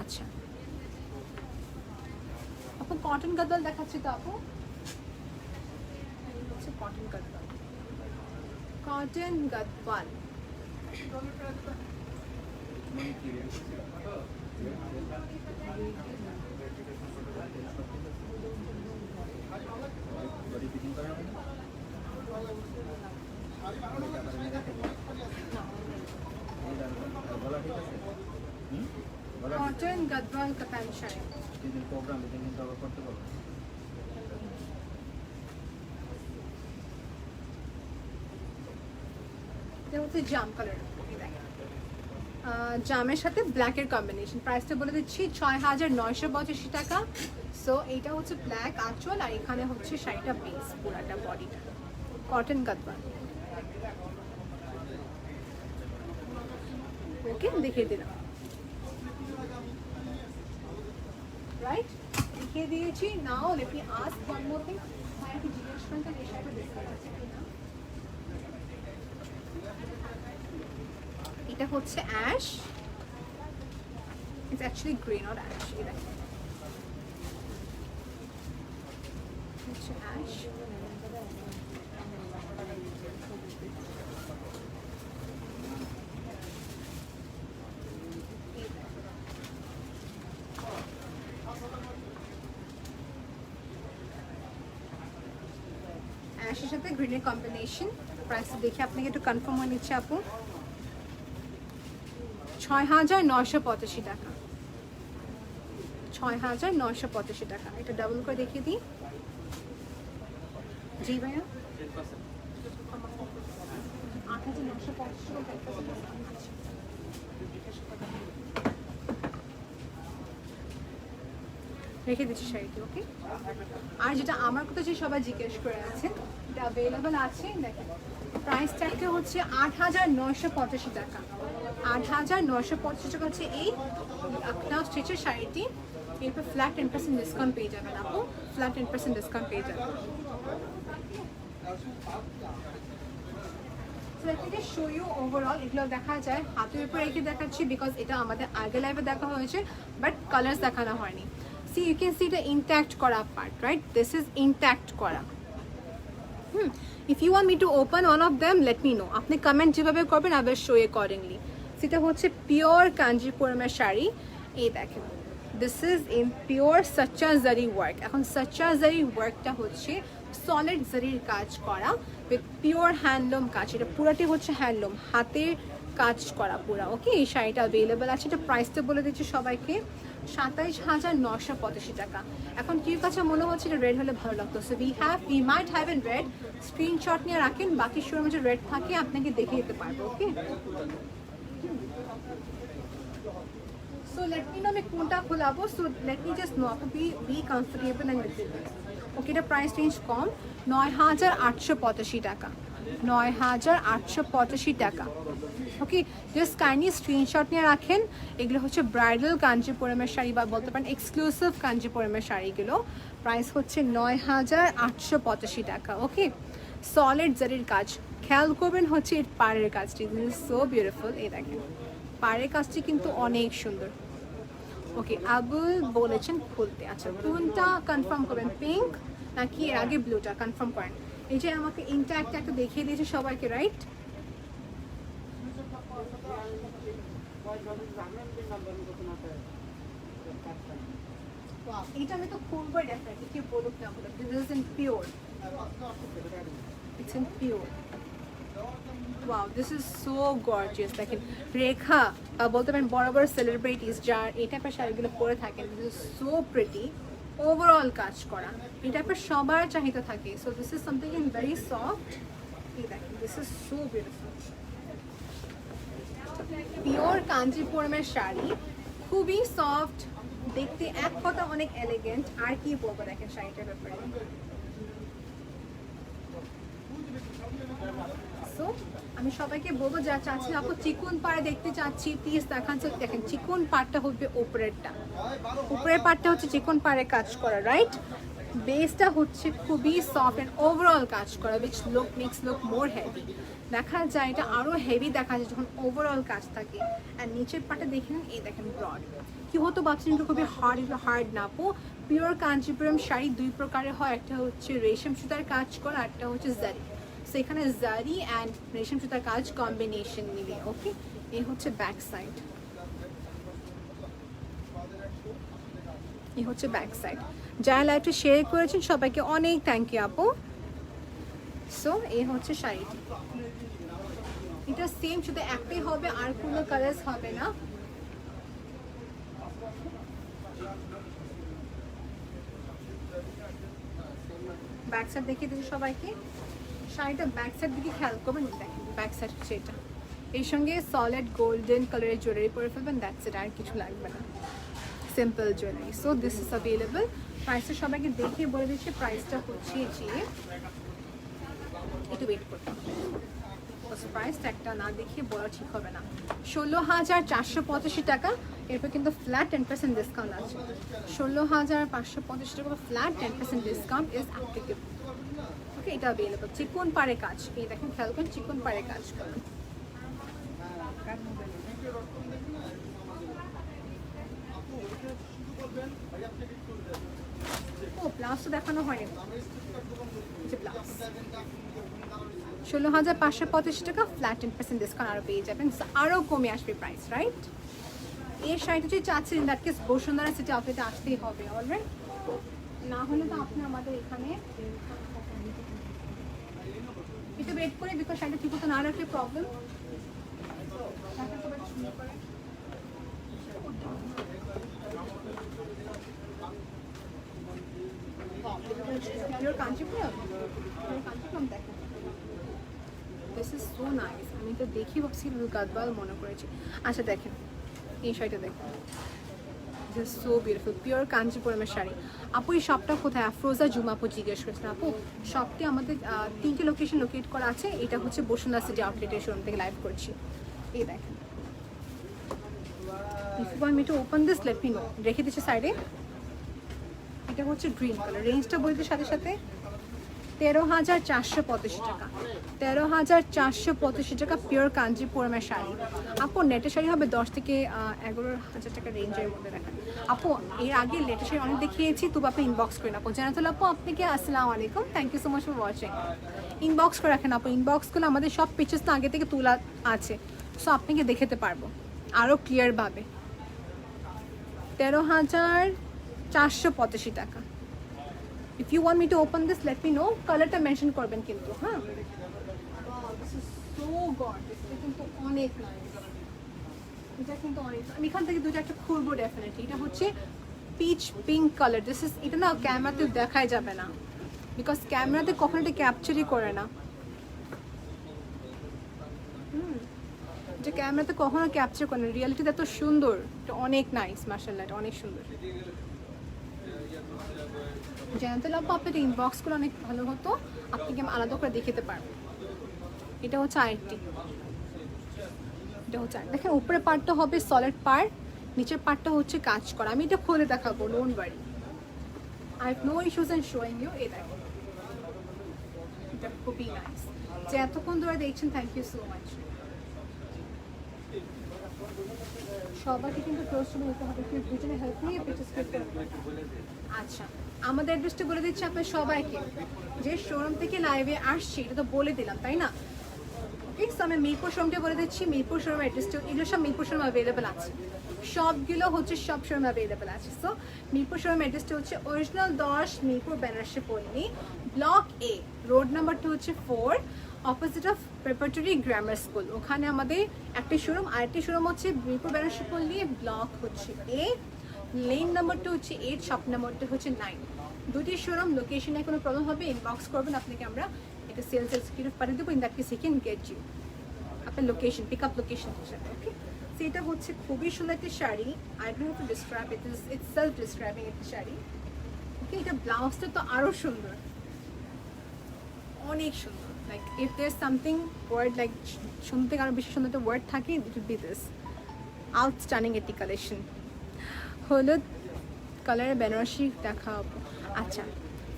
আচ্ছা আপু কটন গদওয়াল দেখাচ্ছি তো আপু, হচ্ছে কটন গদওয়াল, কটন গদওয়াল। কটন গদওয়াল কাতান শাড়ি, প্রোগ্রাম এটা করতে পারবো। এটা হচ্ছে জাম কালার, জামের সাথে ব্ল্যাকের কম্বিনেশন। প্রাইসটা বলে দিচ্ছি 6,985 টাকা। সো এইটা হচ্ছে ব্ল্যাক আঁচল, আর এখানে হচ্ছে শাড়িটা বেস, পুরাটা বডিটা কটন গদওয়াল, ওকে দেখিয়ে দিলাম। রাইট দেখিয়ে দিয়েছি। Now let me ask one more thing, ভাই একটু জিজ্ঞেস করেন তো এই শাড়িটা ডিসকাউন্ট আছে কিনা। এটা হচ্ছে ash, it's actually grey not ash. এই দেখেন হচ্ছে অ্যাশ, অ্যাশের সাথে গ্রিনের কম্বিনেশন। প্রাইস দেখে আপনাকে একটু কনফার্ম হয়ে নিচ্ছে আপু। ৬,৯৮৫ টাকা, ৬,৯৮৫ টাকা। এটা ডাবল করে দেখিয়ে দিই। জি ভাইয়া ৮,৯৫০ টাকা। রেখে দিচ্ছি শাড়িটি, ওকে। আর যেটা আমার কথা যে সবাই জিজ্ঞেস করে আছেন, এটা অ্যাভেলেবেল আছে। দেখেন প্রাইস ট্যাগটা হচ্ছে ৮,৯৮৫ টাকা। ৮,৯৮৫ টাকা হচ্ছে এই আপনার স্টিচের শাড়িটি। এরপর ফ্ল্যাট 10% ডিসকাউন্ট পেয়ে যাবেন আপু, ফ্ল্যাট 10% ডিসকাউন্ট পেয়ে যাবেন। So let me just show you overall. এগুলো দেখা যায় হাতের উপর রেখে দেখাচ্ছি বিকজ এটা আমাদের আগে লাইভে দেখা হয়েছে, বাট কালার্স দেখানো হয়নি। See, you can see the intact করা part, right? This is intact করা। If you want me to open one of them, let me know. আপনি কমেন্ট যেভাবে করবেন I will show you accordingly. সেটা হচ্ছে pure কাঞ্জিপুরমের শাড়ি। এই দেখেন, this is in pure সাচ্চা জারি ওয়ার্ক। এখন সাচ্চা জারি ওয়ার্কটা হচ্ছে সলিড জারির কাজ করা উইথ পিওর হ্যান্ডলুম কাজ। এটা পুরোটি হচ্ছে হ্যান্ডলুম, হাতের কাজ করা পুরা। ওকে, এই শাড়িটা অ্যাভেলেবেল আছে। এটা প্রাইসটা বলে দিচ্ছি সবাইকে, ২৭,৯৮৫ টাকা। এখন কি কাছে মনে হচ্ছে এটা রেড হলে ভালো লাগতো। So we might have in red. Screenshot নিয়ে রাখেন, বাকি শোরুমে যে রেড থাকে আপনাকে দেখে দিতে পারবো। Okay, so let me know আমি কোনটা খোলাবো। So let me just know আপু be comfortable and little. Okay, এটা প্রাইস রেঞ্জ কম, ৯,৮৮৫ টাকা, ৯,৮৮৫ টাকা। ওকে, জাস্ট কাইন্ডলি স্ক্রিনশট নিয়ে রাখেন। এগুলো হচ্ছে ব্রাইডাল কাঞ্জিপুরমের শাড়ি বা বলতে পারেন এক্সক্লুসিভ কাঞ্জিপুরমের শাড়িগুলো। প্রাইস হচ্ছে ৯,৮৮৫ টাকা। ওকে, সলিড জারির কাজ, খেয়াল করবেন হচ্ছে এর পাড়ের কাজটি, দিস ইজ সো বিউটিফুল। এই দেখেন পাড়ের কাজটি কিন্তু অনেক সুন্দর। ওকে, আবুল বলেছেন খুলতে। আচ্ছা, কোনটা কনফার্ম করবেন, পিঙ্ক নাকি এর আগে ব্লুটা কনফার্ম করেন। এই যে আমাকে ইনট্যাক্ট একটা দেখিয়ে দিয়েছে সবাইকে, রাইট? এটা আমি তো খুলবো ডেফিনেটলি, কি বলুক না বলুক। This is in pure, it's in pure. Wow, this is so gorgeous. দেখেন রেখা বা বলতে পারেন বড় বড় সেলিব্রিটিস যার এই টাইপের শাড়িগুলো পরে থাকেন, this is so pretty. Overall কাজ করা, এই টাইপের সবার চাহিদা থাকে। So this is something in very soft. এই দেখেন this is so beautiful. Pure কাঞ্জিপুরমের শাড়ি, খুবই সফট, দেখতে এক কথা অনেক এলিগেন্ট। আর কি বলবো দেখেন শাড়িটার ব্যাপারে। সো আমি সবাইকে বলবো যা চাচ্ছি আপু চিকন পাড়ে দেখতে চাচ্ছি প্লিজ দেখাচ্ছে। দেখেন চিকন পাড়টা হবে উপরেরটা, উপরের পাড়টা হচ্ছে চিকন পাড়ে কাজ করা, রাইট? বেসটা হচ্ছে খুবই সফট অ্যান্ড ওভারঅল কাজ করা, which makes look more heavy. দেখা যায় এটা আরও হেভি দেখা যায় যখন ওভারঅল কাজ থাকে। অ্যান্ড নিচের পাটে দেখে নেন, এই দেখেন ব্রড। কি হতো ভাবছেন একটু খুবই হার্ড না আপু? পিওর কাঞ্জিপুরম শাড়ি দুই প্রকারের হয়, একটা হচ্ছে রেশম সুতার কাজ করা, একটা হচ্ছে জারি। সো এখানে জারি অ্যান্ড রেশম সুতার কাজ কম্বিনেশন মিলে। ওকে, এই হচ্ছে ব্যাক সাইড, এই হচ্ছে ব্যাক সাইড। যারা লাইভটা শেয়ার করেছেন সবাইকে অনেক থ্যাংক ইউ আপু। সো এই হচ্ছে শাড়িটি, এটা সেম শুধু একটাই হবে, আর কোনো কালার্স হবে না। ব্যাক সাইড দেখিয়ে দিচ্ছি সবাইকে। শাড়িটা ব্যাক সাইড দিকে খেয়াল করবেন, দেখেন ব্যাক সাইড হচ্ছে এটা। এর সঙ্গে সলিড গোল্ডেন কালারের জুয়েলারি পরে ফেলবেন, দ্যাটস ইট, আর কিছু লাগবে না, simple jewellery. So this is available. প্রাইসটা সবাইকে দেখিয়ে বলে দিচ্ছি, প্রাইসটা হচ্ছে যে একটু ওয়েট করতে হবে, প্রাইস একটা না দেখিয়ে বলা ঠিক হবে না। ১৬,৪৮৫ টাকা। এরপর কিন্তু ফ্ল্যাট 10% ডিসকাউন্ট আছে। 16,550 টাকা ফ্ল্যাট 10% ডিসকাউন্ট ইজ অ্যাপ্লিকেবল। ওকে, এটা অ্যাভেলেবল। চিকন পাড়ে কাজ, এই দেখেন খেয়াল করেন, চিকন পাড়ে কাজ করেন। ও ব্লাউজ তো দেখানো হয়নি, যে ব্লাউজ 16,550 টাকা ফ্ল্যাট 10% ডিসকাউন্ট আরও পেয়ে যাবেন, আরও কমে আসবে প্রাইস, রাইট? এই শাড়িটা যদি চাচ্ছেন দ্যাট কেস বসুন্ধরা সিটি আউটলেটে আসতেই হবে অলরাইট, না হলে তো আপনি আমাদের এখানে একটু ওয়েট করে, বিকজ শাড়িটা ঠিক মতো না রাখলে প্রবলেম। কাঞ্চিপুরম দেখেন, দিস ইজ সো নাইস। আমি তো দেখি ভাবছি গাদওয়াল মনে করেছি। আচ্ছা দেখেন এই শাড়িটা দেখেন, দিস সো বিউটিফুল, পিওর কাঞ্চিপুরমের শাড়ি। আপু এই শপটা কোথায়? আফরোজা জুমা আপু জিজ্ঞেস করেছেন। আপু শপটি আমাদের 3টে লোকেশন লোকেট করা আছে। এটা হচ্ছে বসুন্ধরা সিটি আউটলেটের শোরুম থেকে লাইভ করছি। এই দেখেন, if you want me to open this let me know. রেখে দিচ্ছে সাইডে। এটা হচ্ছে গ্রিন কালার, রেঞ্জটা বলতে সাথে সাথে 13,485 টাকা, 13,485 টাকা পিওর কাঞ্জিপুরমের শাড়ি। আপু নেটের শাড়ি হবে 10 থেকে 11,000 টাকা রেঞ্জের মধ্যে দেখেন। আপু এর আগে নেটের শাড়ি অনেক দেখিয়েছি, তবু আপনি ইনবক্স করেন। আপু জানাতুল আপু আপনাকে আসসালামু আলাইকুম, thank you so much for watching. Inbox করে রাখেন আপু, ইনবক্সগুলো আমাদের সব পিকচার্স তো আগে থেকে তোলা আছে, সো আপনাকে দেখাতে পারবো আরও ক্লিয়ারভাবে। 13,485 টাকা। If you want me to open this, let me know. কালারটা মেনশন করবেন কিন্তু, হ্যাঁ। This is so gorgeous. এটা কিন্তু অনেক নাইস, এটা কিন্তু অনেক। আমি এখান থেকে দুটো একটা খুলবো ডেফিনেটলি। এটা হচ্ছে pitch pink colour. This is, এটা না ক্যামেরাতে দেখাই যাবে না, বিকজ ক্যামেরাতে কখনো এটা ক্যাপচারই করে না। যে ক্যামেরাতে কখনো ক্যাপচার করে না, রিয়ালিটিতে এত সুন্দর। এটা অনেক নাইস, মাশাআল্লাহ, এটা অনেক সুন্দর। জানতে লাগবো আপনার ইনবক্সগুলো অনেক ভালো হতো, আপনাকে আমি আলাদা করে দেখাতে পারবো। এটা হচ্ছে আরেকটি, এটা হচ্ছে দেখেন উপরের পার্টটা হবে সলিড পার্ট, নিচের পার্টটা হচ্ছে কাজ করা। আমি এটা খুলে দেখাবো, don't worry, I have no issues in showing you. এই দেখো, এটা খুবই নাইস। যে এতক্ষণ ধরে দেখছেন, থ্যাংক ইউ সো মাচ। সবাইকে কিন্তু প্রশ্ন নিতে হবে, কেউ দুজনে হেল্প নিয়ে পিকচার স্ক্রিপ্ট করবে। আচ্ছা, আমাদের অ্যাড্রেসটা বলে দিচ্ছি আপনার সবাইকে, যে শোরুম থেকে লাইভে আসছি এটা তো বলে দিলাম, তাই না? ওকে, সো আমি মিরপুর শোরুমটা বলে দিচ্ছি। মিরপুর শোরুম অ্যাড্রেসটা, এগুলো সব মিরপুর শোরুম অ্যাভেলেবেল আছে, সবগুলো হচ্ছে সব শোরুম অ্যাভেলেবেল আছে। সো মিরপুর শোরুম অ্যাড্রেসটা হচ্ছে অরিজিনাল 10 মিরপুর বেনারসি পল্লী, ব্লক এ, রোড নাম্বারটা হচ্ছে 4, opposite of preparatory grammar school. ওখানে আমাদের একটি শোরুম, আরেকটি শোরুম হচ্ছে মিরপুর বেনারসি পল্লী, ব্লক হচ্ছে এ, লেন নাম্বারটা হচ্ছে 8, শপ নাম্বারটা হচ্ছে 9। দুটি শোরুম লোকেশনে কোনো প্রবলেম হবে ইনবক্স করবেন, আপনাকে আমরা এটা সেলস এক্সিকিউটিভ পাঠিয়ে দেবো। In that case he can get you আপনার লোকেশন, পিক আপ লোকেশন হিসাবে। ওকে, সো এটা হচ্ছে খুবই সুন্দর একটি sari. I don't have to describe, it's self describing একটি শাড়ি। ওকে, এটা ব্লাউজটা তো আরও সুন্দর, অনেক সুন্দর। Like if there something word, like শুনতে আরও বেশি সুন্দর একটা ওয়ার্ড থাকে, it will be this. Outstanding একটি কালেকশন। হলুদ কালারের বেনারসি দেখাবো। আচ্ছা,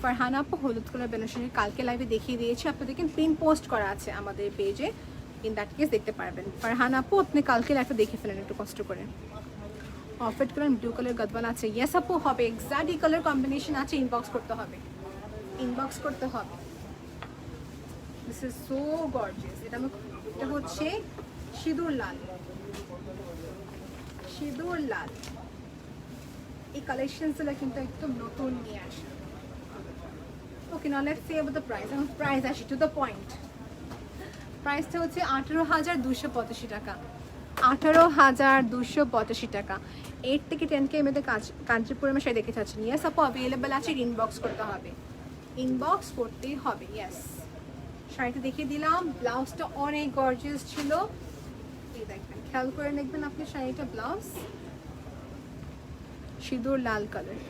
ফারহানা আপু হলুদ কালার বেনারসি কালকে লাইভে দেখিয়ে দিয়েছি, আপনাদেরকে প্রিন্ট পোস্ট করা আছে আমাদের পেজে, ইন দ্যাট কেস দেখতে পারবেন। ফারহানা আপু আপনি কালকে লাইভে দেখে ফেলেন একটু কষ্ট করে। অফেড কালার, ব্লু কালার গদওয়াল আছে। ইয়েস আপু হবে, এক্স্যাক্ট এই কালার কম্বিনেশন আছে, ইনবক্স করতে হবে, ইনবক্স করতে হবে। This is so gorgeous. এটা হচ্ছে সিঁদুর লাল, সিঁদুর লাল। এই কালেকশনসগুলো কিন্তু একদম নতুন নিয়ে আসে। Okay, now let's see about the price. এখন প্রাইস আসি, টু দ্য পয়েন্ট। প্রাইসটা হচ্ছে 18,285 টাকা, 18,285 টাকা। 8 থেকে 10K মধ্যে কাঞ্চিপুরমে শাড়ি দেখে যাচ্ছেন। ইয়েস আপু অ্যাভেলেবেল আছে, ইনবক্স করতে হবে, ইনবক্স করতেই হবে। ইয়েস, শাড়িটা দেখিয়ে দিলাম, ব্লাউজটা অনেক গর্জিয়াস ছিল। এই দেখবেন, খেয়াল করে দেখবেন আপনি শাড়িটা, ব্লাউজ সিঁদুর লাল কালার।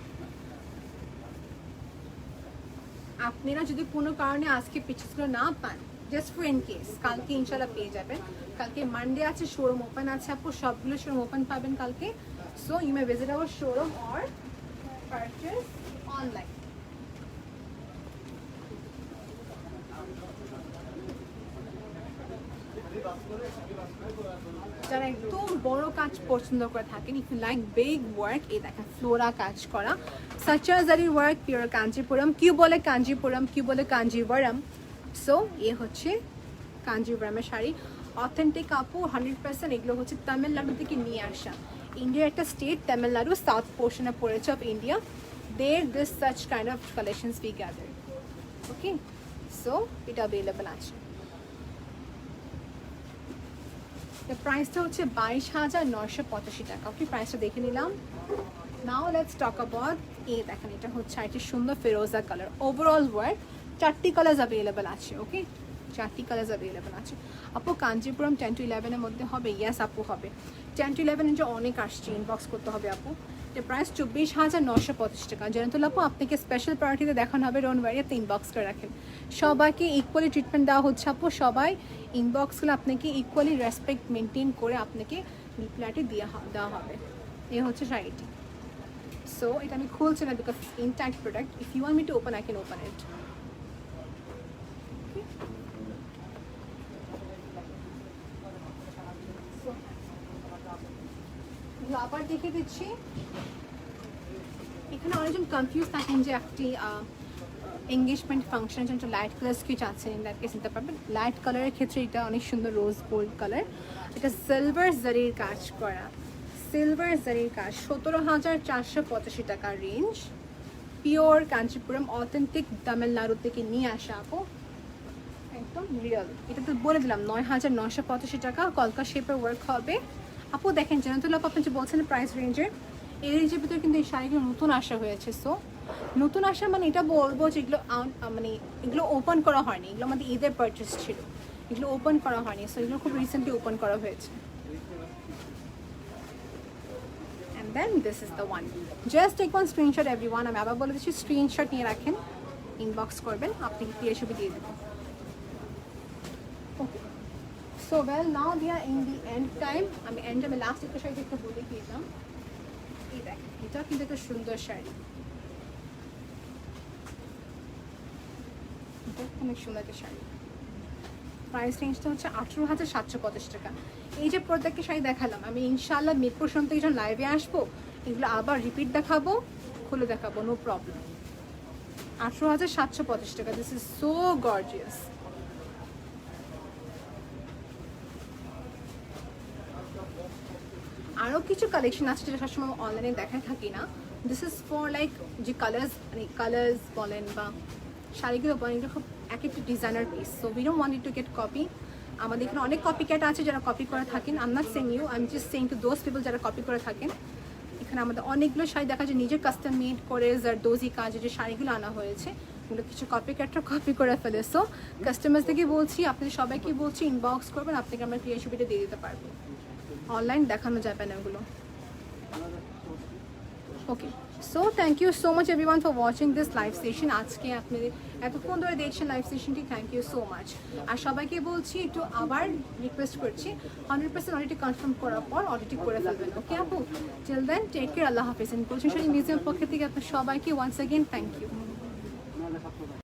আপনারা যদি কোনো কারণে আজকে পিকচারগুলো না পান, জাস্ট ফর ইন কেস, কালকে ইনশাল্লাহ পেয়ে যাবেন। কালকে মানডে আছে, শোরুম ওপেন আছে আপু, সবগুলো শোরুম ওপেন পাবেন কালকে। So you may visit our showroom or purchase online. যারা একদম বড় কাজ পছন্দ করে থাকেন, if you like big work, এই দেখেন ফ্লোরা কাজ করা, সাচা জারি ওয়ার্ক, পিওর কাঞ্জিপুরম, কিউ বলে কাঞ্জিপুরম, কিউ বলে কাঞ্জিবরম। সো এ হচ্ছে কাঞ্জিবরমের শাড়ি, অথেন্টিক আপু 100%। এগুলো হচ্ছে তামিলনাড়ু থেকে নিয়ে আসা, ইন্ডিয়ার একটা স্টেট তামিলনাড়ু, সাউথ পোর্শনে পড়েছে of India. There this such kind of collections we gather. Okay, so it available আছে। The price টা হচ্ছে 22,985 টাকা। ওকে, প্রাইসটা দেখে নিলাম। Now let's talk about এই দেখেন, এটা হচ্ছে একটা সুন্দর ফিরোজা কালার, ওভারঅল ওয়ার্ক, 4টি কালার্স अवेलेबल আছে। ওকে, 4টি কালার্স अवेलेबल আছে। আপু কাঞ্জিপুরম 10 to 11 এর মধ্যে হবে? ইয়েস আপু হবে। 10 to 11 এর যে অনেক আসছে, ইনবক্স করতে হবে আপু। এর প্রাইস 24,985 টাকা। জানাতুল আপু আপনাকে স্পেশাল প্রায়োরিটিতে দেখানো হবে, ডোন্ট ওয়ারি, আপনি ইনবক্স করে রাখেন। সবাইকে ইকুয়ালি ট্রিটমেন্ট দেওয়া হচ্ছে আপু, সবাই ইনবক্সগুলো আপনাকে ইকুয়ালি রেসপেক্ট মেনটেন করে আপনাকে রিপ্লাইটি দেওয়া হবে। এ হচ্ছে শাড়িটি। সো এটা আমি খুলছি না because intact product. If you want me to open I can open it. আবার দেখে দিচ্ছি, এখানে অনেকজন কনফিউজ থাকেন যে একটি এঙ্গেজমেন্ট ফাংশনের জন্য লাইট কালার স্কেচ আছে, দ্যাট কেস নিতে পারবেন। লাইট কালারের ক্ষেত্রে এটা অনেক সুন্দর রোজ গোল্ড কালার, এটা সিলভার জারির কাজ করা, সিলভার জারির কাজ, 17,485 টাকা range, pure Kanchipuram, authentic Tamil Nadu থেকে নিয়ে আসা আপু, একদম রিয়েল। এটা তো বলে দিলাম 9,985 টাকা, কলকা শেপের ওয়ার্ক হবে আপু। দেখেন জানাতুল আপু, আপনি যে বলছেন প্রাইস রেঞ্জের, এই রেঞ্জের ভিতরে কিন্তু এই শাড়িগুলো নতুন আসা হয়েছে। সো নতুন আসা মানে এটা বলবো যে এগুলো মানে এগুলো ওপেন করা হয়নি, এগুলো আমাদের ঈদের পারচেস ছিল, এগুলো ওপেন করা হয়নি। সো এগুলো খুব রিসেন্টলি ওপেন করা হয়েছে। And then this is the one, just take one screenshot everyone. আমি আবার বলে দিচ্ছি, স্ক্রিনশট নিয়ে রাখেন, ইনবক্স করবেন, আপনাকে ক্লিয়ার ছবি দিয়ে দেবো। Okay, so well now we are in the end time. আমি এন্ড টাইমে লাস্ট একটা শাড়ি একটু বলে দিয়েছিলাম, এই দেখেন এটা কিন্তু একটা সুন্দর শাড়ি, অনেক সুন্দর একটা শাড়ি। প্রাইস রেঞ্জটা হচ্ছে 18,750 টাকা। এই যে প্রত্যেকটা শাড়ি দেখালাম, আমি ইনশাআল্লাহ মিরপুর থেকে যখন লাইভে আসবো, এগুলো আবার রিপিট দেখাবো, খুলে দেখাবো, নো প্রবলেম। 18,750 টাকা, দিস ইজ সো গর্জিয়াস। আরও কিছু কালেকশন আছে যেটা সবসময় অনলাইনে দেখায় থাকি না। দিস ইজ ফর লাইক যে কালার্স, মানে কালার্স বলেন বা শাড়িগুলো বলেন, এগুলো খুব এক একটা designer piece. So we don't want it to get copy. আমাদের এখানে অনেক কপি ক্যাট আছে যারা কপি করে থাকেন। I am not saying you, I am just saying to those people যারা কপি করে থাকেন। এখানে আমাদের অনেকগুলো শাড়ি দেখা যায় নিজের কাস্টম মেড করে, জারদোজি কাজে যে শাড়িগুলো আনা হয়েছে, এগুলো কিছু কপি ক্যাটরা কপি করে ফেলে। সো কাস্টমার্সদেরকে বলছি, আপনাদের সবাইকে বলছি, ইনবক্স করবেন, আপনাকে আমরা ক্লিয়ার ছবিটা দিয়ে দিতে পারবো, অনলাইন দেখানো যাবে না এগুলো। Okay, so thank you so much everyone for watching this live session. আজকে আপনাদের এতক্ষণ ধরে দেখছেন লাইভ সেশনটি, থ্যাংক ইউ সো মাচ। আর সবাইকে বলছি, একটু আবার রিকোয়েস্ট করছি, 100% অডিটি কনফার্ম করার পর অডিটি করে ফেলবেন। ওকে আপু, টিল দেন টেক কেয়ার, আল্লাহ হাফিজ। গুলশান শাড়ি মিউজিয়াম পক্ষ থেকে আপনার সবাইকে ওয়ান্স অ্যাগেন থ্যাংক ইউ।